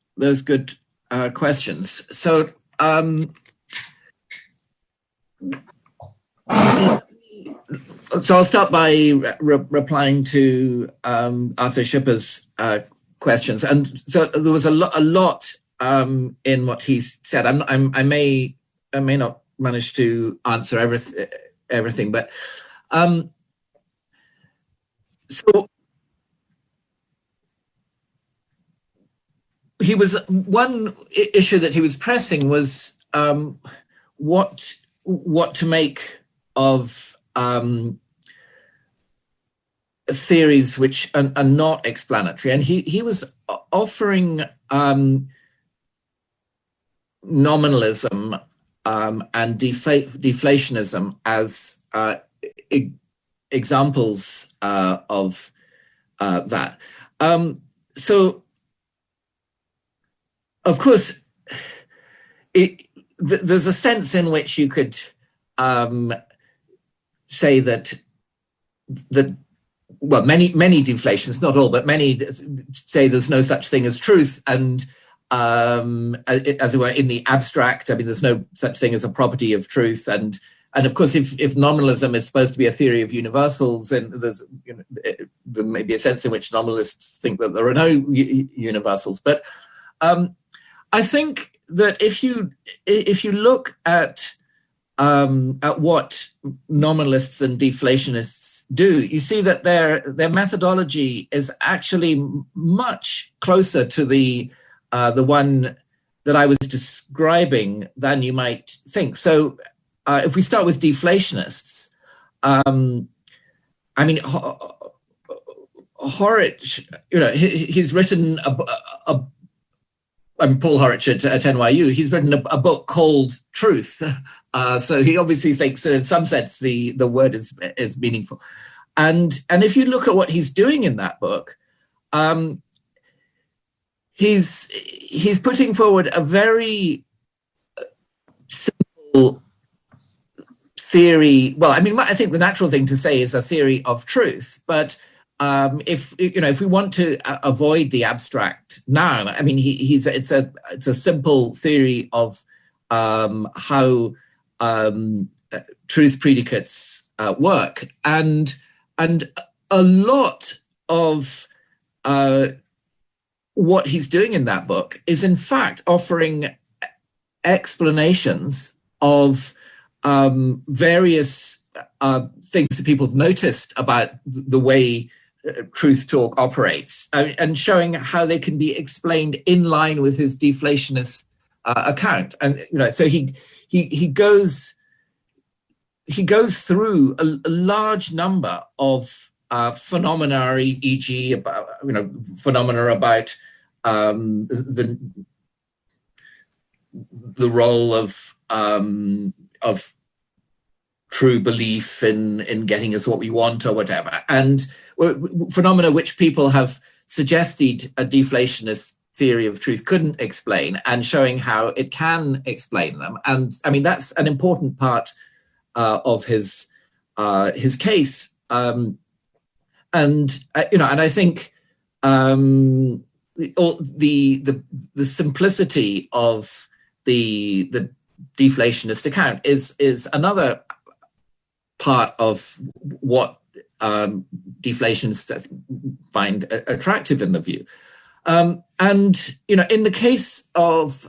Speaker 1: good questions. So I'll start by replying to Arthur Schipper's questions. And so there was a lot in what he said. I may not manage to answer everything, but so he was, one issue that he was pressing was what to make of theories which are not explanatory, and he was offering nominalism and deflationism as examples of that. So, of course, there's a sense in which you could say that well, many deflations, not all, but many say there's no such thing as truth, and as it were, in the abstract, I mean, there's no such thing as a property of truth, and of course, if nominalism is supposed to be a theory of universals, then there's, there may be a sense in which nominalists think that there are no universals. But I think that if you look at what nominalists and deflationists do, you see that their methodology is actually much closer to the one that I was describing than you might think. So if we start with deflationists, I mean, Horwich, he's written Paul Horwich at NYU, he's written a book called Truth. So he obviously thinks that in some sense the word is meaningful. And if you look at what he's doing in that book, he's putting forward a very simple theory. Well, I mean, I think the natural thing to say is a theory of truth, but if we want to avoid the abstract noun, I mean, it's a simple theory of how truth predicates work, and a lot of what he's doing in that book is in fact offering explanations of various things that people have noticed about the way truth talk operates, and showing how they can be explained in line with his deflationist account. And so he goes through a large number of phenomena, e.g., about phenomena about the role of true belief in getting us what we want or whatever, and phenomena which people have suggested a deflationist theory of truth couldn't explain, and showing how it can explain them. And I mean, that's an important part of his case. And I think the simplicity of the deflationist account is another part of what deflationists find attractive in the view. And in the case of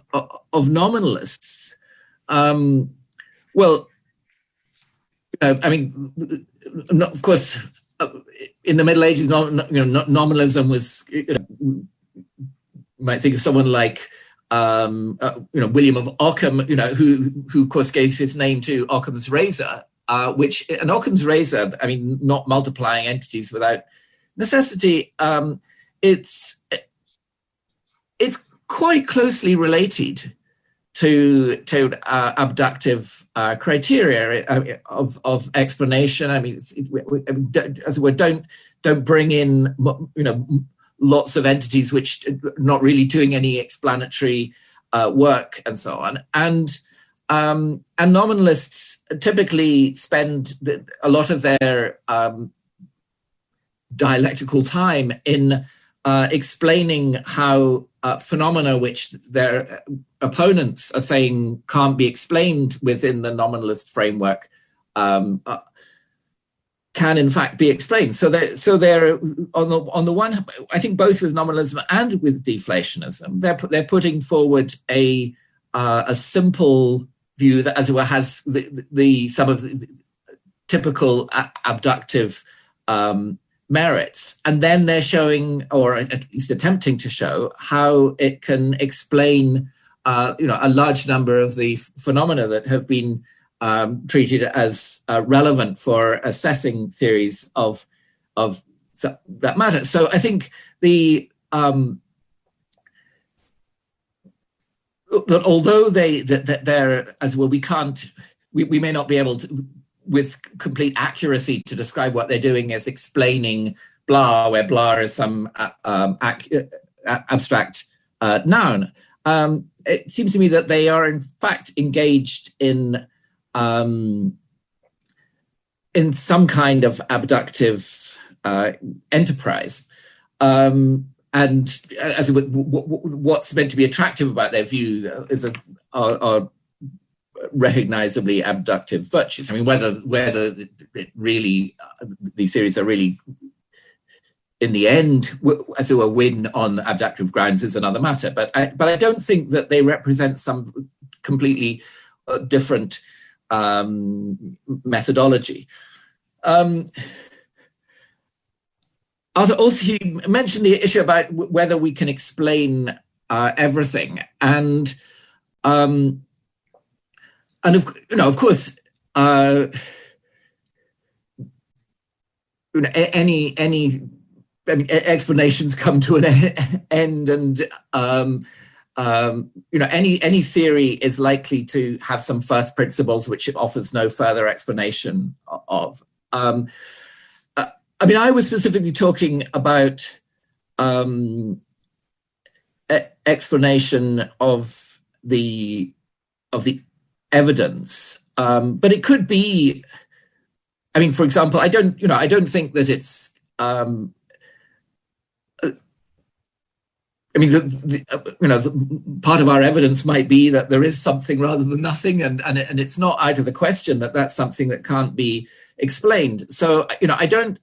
Speaker 1: nominalists, well, I mean, of course, in the Middle Ages, nominalism was, you might think of someone like William of Ockham, who of course gave his name to Occam's razor. Which an Occam's razor, I mean, not multiplying entities without necessity. It's quite closely related to abductive criteria of explanation. I mean, as it were, don't bring in lots of entities which are not really doing any explanatory work and so on. And nominalists typically spend a lot of their dialectical time in explaining how phenomena which their opponents are saying can't be explained within the nominalist framework can in fact be explained. So they're on the one, I think both with nominalism and with deflationism, they're putting forward a simple view that, as it were, has some of the typical abductive merits, and then they're showing, or at least attempting to show, how it can explain a large number of the phenomena that have been treated as relevant for assessing theories of that matter. So I think that although they're, as well, we may not be able to, with complete accuracy, to describe what they're doing as explaining blah, where blah is some abstract noun. It seems to me that they are in fact engaged in some kind of abductive enterprise. And as what's meant to be attractive about their view are recognizably abductive virtues. I mean, whether it really, these theories are really, in the end, as it were, win on abductive grounds is another matter. But I don't think that they represent some completely different methodology. Also, you mentioned the issue about whether we can explain everything, and of course, any explanations come to an end, and any theory is likely to have some first principles which it offers no further explanation of. I was specifically talking about explanation of the evidence, but it could be. I mean, for example, I don't think that it's. The part of our evidence might be that there is something rather than nothing, and it's not out of the question that that's something that can't be explained. So I don't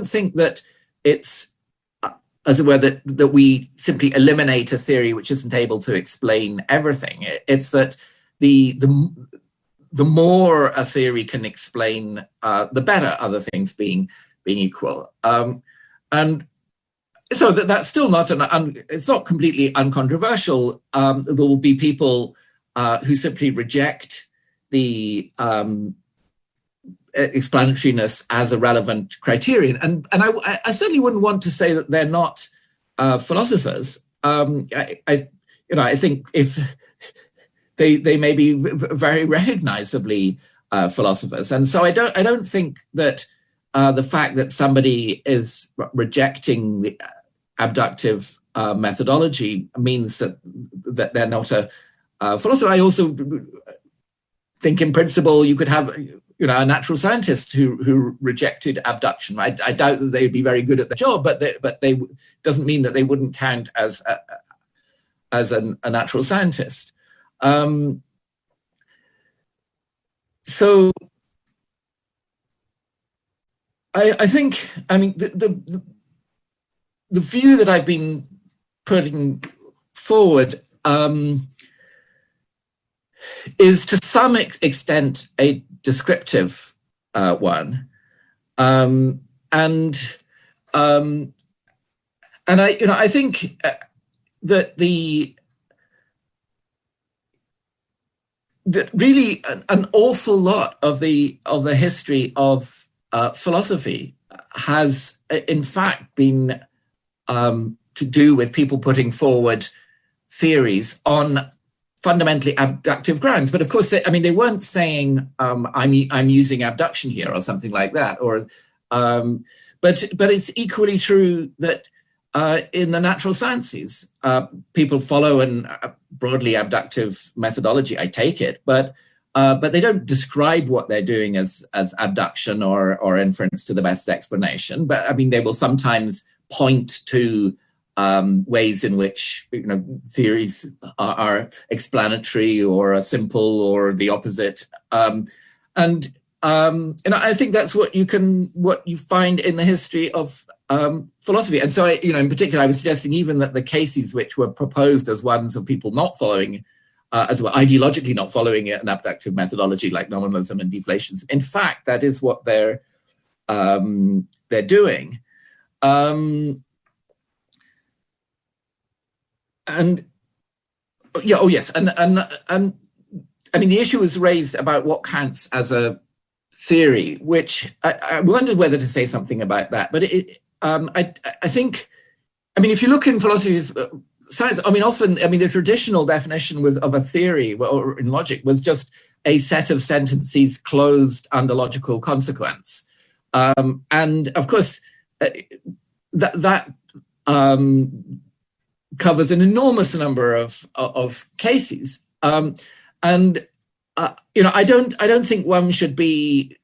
Speaker 1: think that it's, as it were, that we simply eliminate a theory which isn't able to explain everything. It's that the more a theory can explain, the better, other things being equal. And so that's still not it's not completely uncontroversial. There will be people who simply reject the explanatoriness as a relevant criterion, and I certainly wouldn't want to say that they're not philosophers. I think if they may be very recognizably philosophers, and so I don't think that the fact that somebody is rejecting the abductive methodology means that they're not a philosopher. I also think, in principle, you could have a natural scientist who rejected abduction. I doubt that they would be very good at the job, but they doesn't mean that they wouldn't count as a natural scientist. So I think, the view that I've been putting forward is to some extent a descriptive one, and I think that that really an awful lot of the history of philosophy has in fact been to do with people putting forward theories on fundamentally abductive grounds. But of course, they weren't saying I'm using abduction here or something like that. Or, but it's equally true that in the natural sciences. People follow an broadly abductive methodology, I take it, but they don't describe what they're doing as abduction or inference to the best explanation. But I mean, they will sometimes point to ways in which theories are explanatory or are simple or the opposite. And I think that's what you find in the history of philosophy. And so, in particular, I was suggesting even that the cases which were proposed as ones of people not following, as well, ideologically not following an abductive methodology like nominalism and deflations, in fact, that is what they're doing. And yeah, oh yes, and I mean, the issue was raised about what counts as a theory, which I wondered whether to say something about that. But I think, I mean, if you look in philosophy of science, I mean, often, the traditional definition of a theory, or in logic, was just a set of sentences closed under logical consequence. And of course, that covers an enormous number of cases. I don't think one should be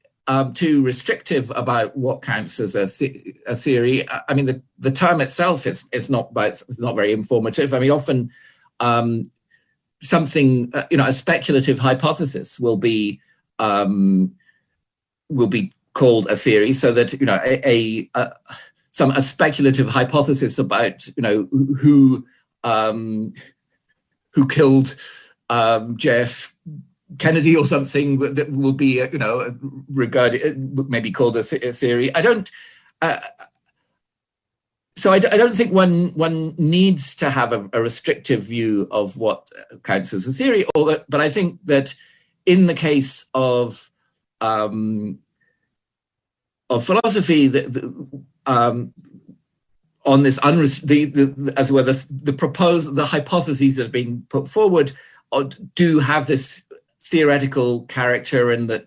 Speaker 1: too restrictive about what counts as a theory. I mean, the term itself is not very informative. I mean, often something, a speculative hypothesis will be called a theory, so that a speculative hypothesis about who killed JF Kennedy or something that will be regarded, maybe called a theory. I don't think one needs to have a restrictive view of what counts as a theory, but I think that in the case of philosophy, on this the hypotheses that have been put forward do have this theoretical character, and that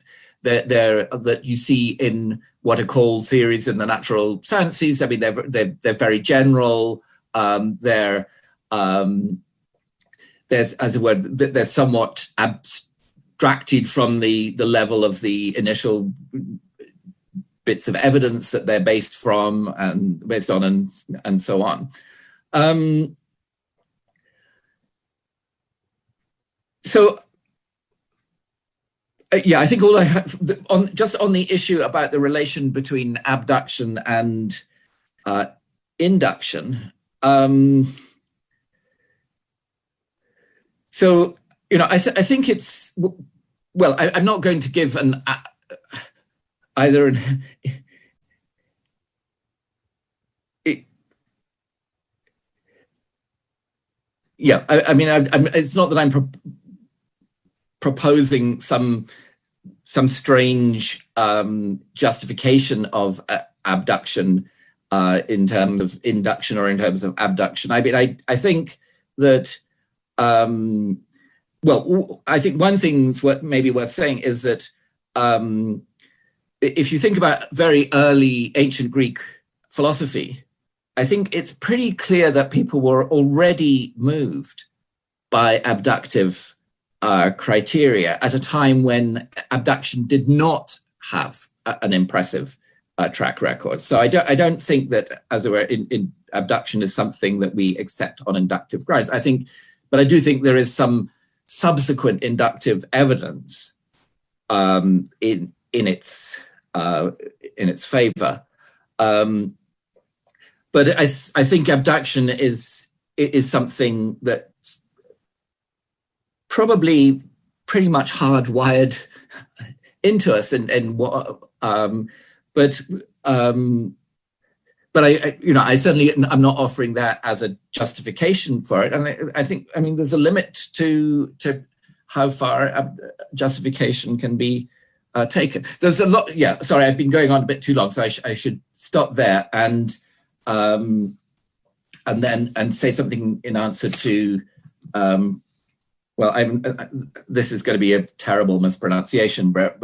Speaker 1: you see in what are called theories in the natural sciences. I mean, they're very general. They're somewhat abstracted from the level of the initial bits of evidence that they're based on, and so on. Yeah, I think all I have on the issue about the relation between abduction and induction. I think it's, well, I'm not going to give either an yeah, I mean, it's not that I'm proposing some strange justification of abduction in terms of induction or in terms of abduction. I mean, I think that, well, I think one thing's what maybe worth saying is that if you think about very early ancient Greek philosophy, I think it's pretty clear that people were already moved by abductive criteria at a time when abduction did not have an impressive track record. So I don't think that, as it were, in abduction is something that we accept on inductive grounds. But I do think there is some subsequent inductive evidence in its favor. But I think abduction is something that's probably pretty much hardwired into us, but I certainly, I'm not offering that as a justification for it, and I think there's a limit to how far justification can be taken. There's a lot. Yeah, sorry, I've been going on a bit too long, so I should stop there and say something in answer to. Well, this is going to be a terrible mispronunciation, but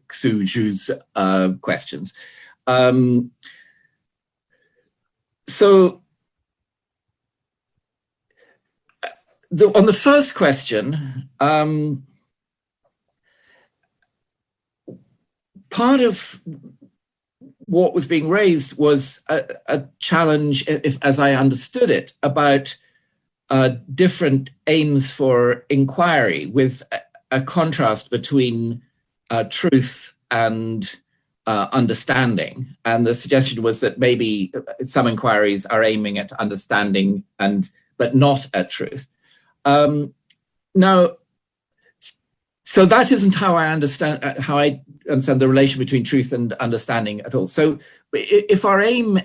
Speaker 1: Xu Zhu's questions. So on the first question, part of what was being raised was a challenge, as I understood it, about different aims for inquiry, with a contrast between truth and understanding. And the suggestion was that maybe some inquiries are aiming at understanding but not at truth. Now, so that isn't how I understand the relation between truth and understanding at all. So if we're aiming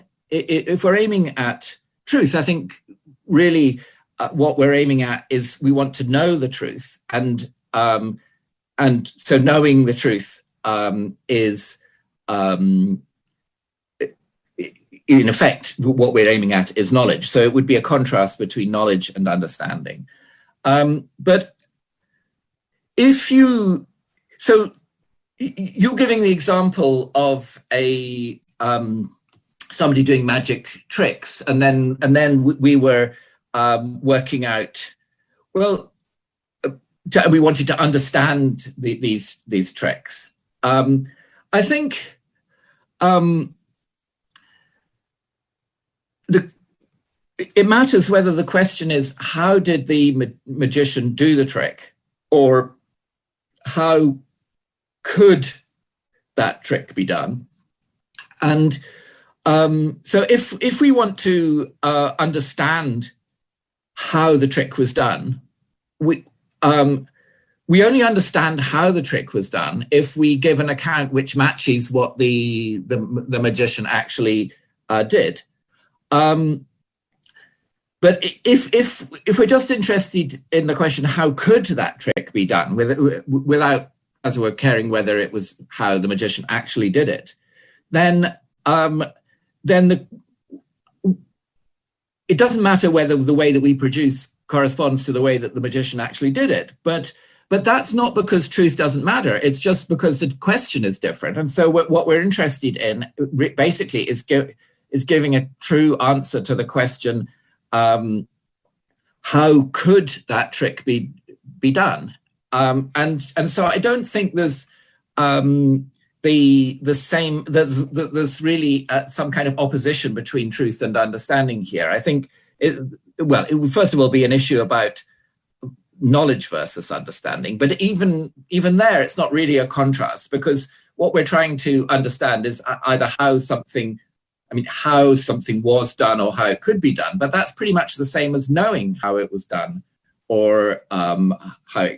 Speaker 1: at truth, I think really what we're aiming at is we want to know the truth, and so knowing the truth is in effect what we're aiming at is knowledge. So it would be a contrast between knowledge and understanding. But if you're giving the example of somebody doing magic tricks, and then we were working out, well, we wanted to understand these tricks. I think it matters whether the question is how did the magician do the trick, or how could that trick be done? And so if we want to understand how the trick was done, we only understand how the trick was done if we give an account which matches what the magician actually did. But if we're just interested in the question, how could that trick be done, without, as it were, caring whether it was how the magician actually did it, then it doesn't matter whether the way that we produce corresponds to the way that the magician actually did it. But that's not because truth doesn't matter. It's just because the question is different. And so what we're interested in basically is giving a true answer to the question, how could that trick be done? And so I don't think there's there's really some kind of opposition between truth and understanding here. I think it would first of all be an issue about knowledge versus understanding, but even there, it's not really a contrast, because what we're trying to understand is either how something was done or how it could be done, but that's pretty much the same as knowing how it was done or how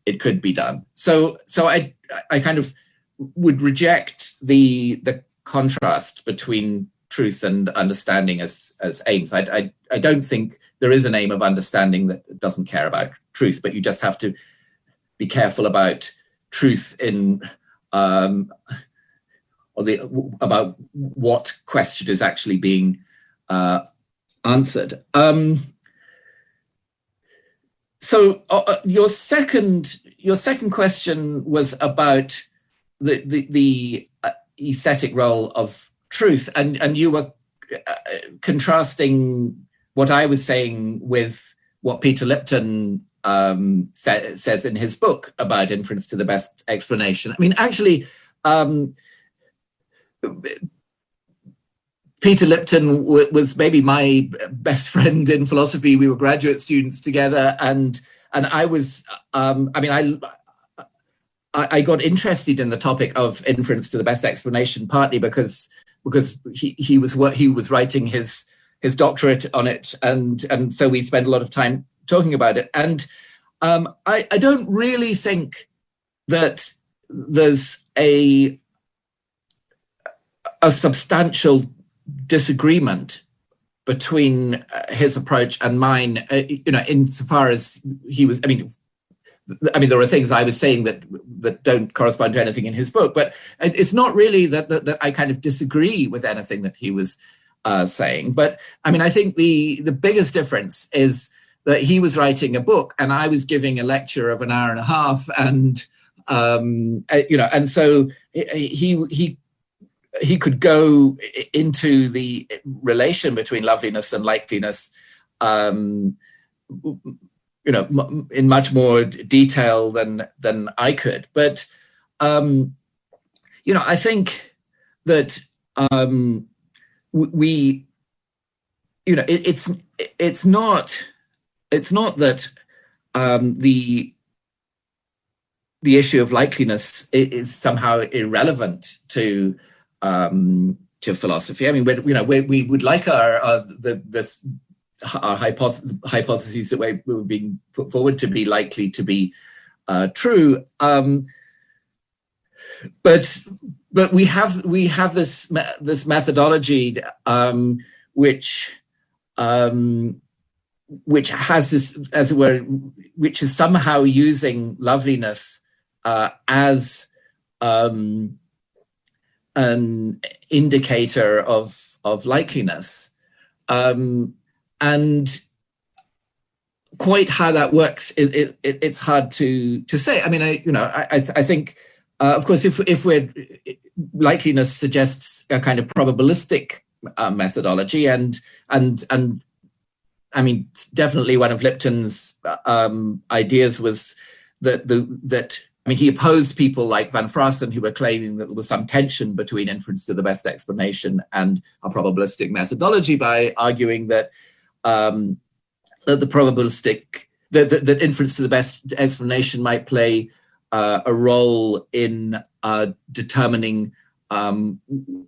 Speaker 1: it could be done. So I kind of would reject the contrast between truth and understanding as aims. I don't think there is an aim of understanding that doesn't care about truth, but you just have to be careful about truth in about what question is actually being answered. So your second question was about the aesthetic role of truth, and you were contrasting what I was saying with what Peter Lipton says in his book about inference to the best explanation. I mean, actually, Peter Lipton was maybe my best friend in philosophy. We were graduate students together, and I was, I got interested in the topic of inference to the best explanation partly because he was writing his doctorate on it, and so we spent a lot of time talking about it. And I don't really think that there's a substantial disagreement between his approach and mine, insofar as he was, there are things I was saying that don't correspond to anything in his book, but it's not really that I kind of disagree with anything that he was saying. But I think the biggest difference is that he was writing a book and I was giving a lecture of an hour and a half, and and so he could go into the relation between loveliness and likeliness in much more detail than I could. But I think that it's not that the issue of likeliness is somehow irrelevant to philosophy. I mean, we would like our hypotheses that were being put forward to be likely to be true, but we have this methodology which has this, as it were, which is somehow using loveliness as an indicator of likeliness, and quite how that works, it's hard to say. I mean, I think, of course, if likeliness suggests a kind of probabilistic methodology, and I mean, definitely one of Lipton's ideas was that he opposed people like Van Fraassen who were claiming that there was some tension between inference to the best explanation and a probabilistic methodology by arguing that that inference to the best explanation might play a role in determining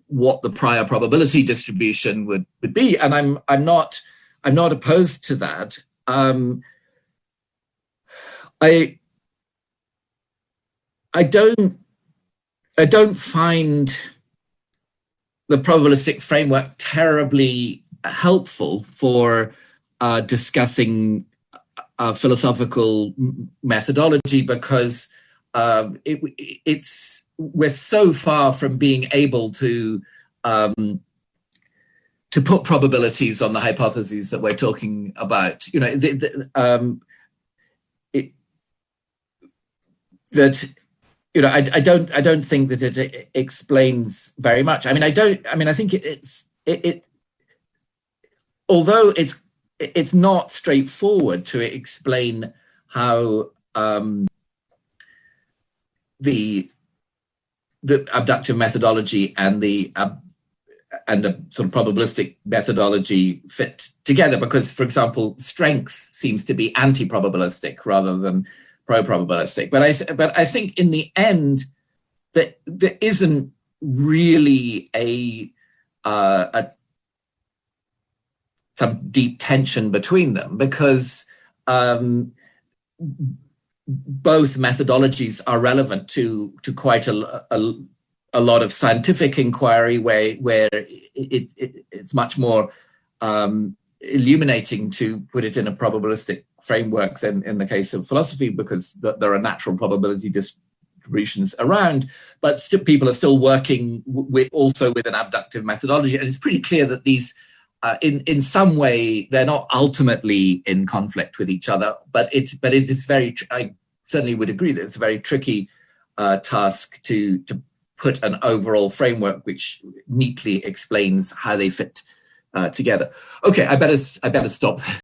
Speaker 1: what the prior probability distribution would be, and I'm not opposed to that. I don't find the probabilistic framework terribly helpful for discussing philosophical methodology, because we're so far from being able to put probabilities on the hypotheses that we're talking about. I don't think that it explains very much. I think although it's not straightforward to explain how the abductive methodology and the sort of probabilistic methodology fit together, because, for example, strength seems to be anti-probabilistic rather than pro-probabilistic. But I think in the end that there isn't really some deep tension between them, because both methodologies are relevant to quite a lot of scientific inquiry, where it's much more illuminating to put it in a probabilistic framework than in the case of philosophy, because there are natural probability distributions around, but still people are still working also with an abductive methodology, and it's pretty clear that these in some way they're not ultimately in conflict with each other, but it is I certainly would agree that it's a very tricky task to put an overall framework which neatly explains how they fit together. Okay, I better stop.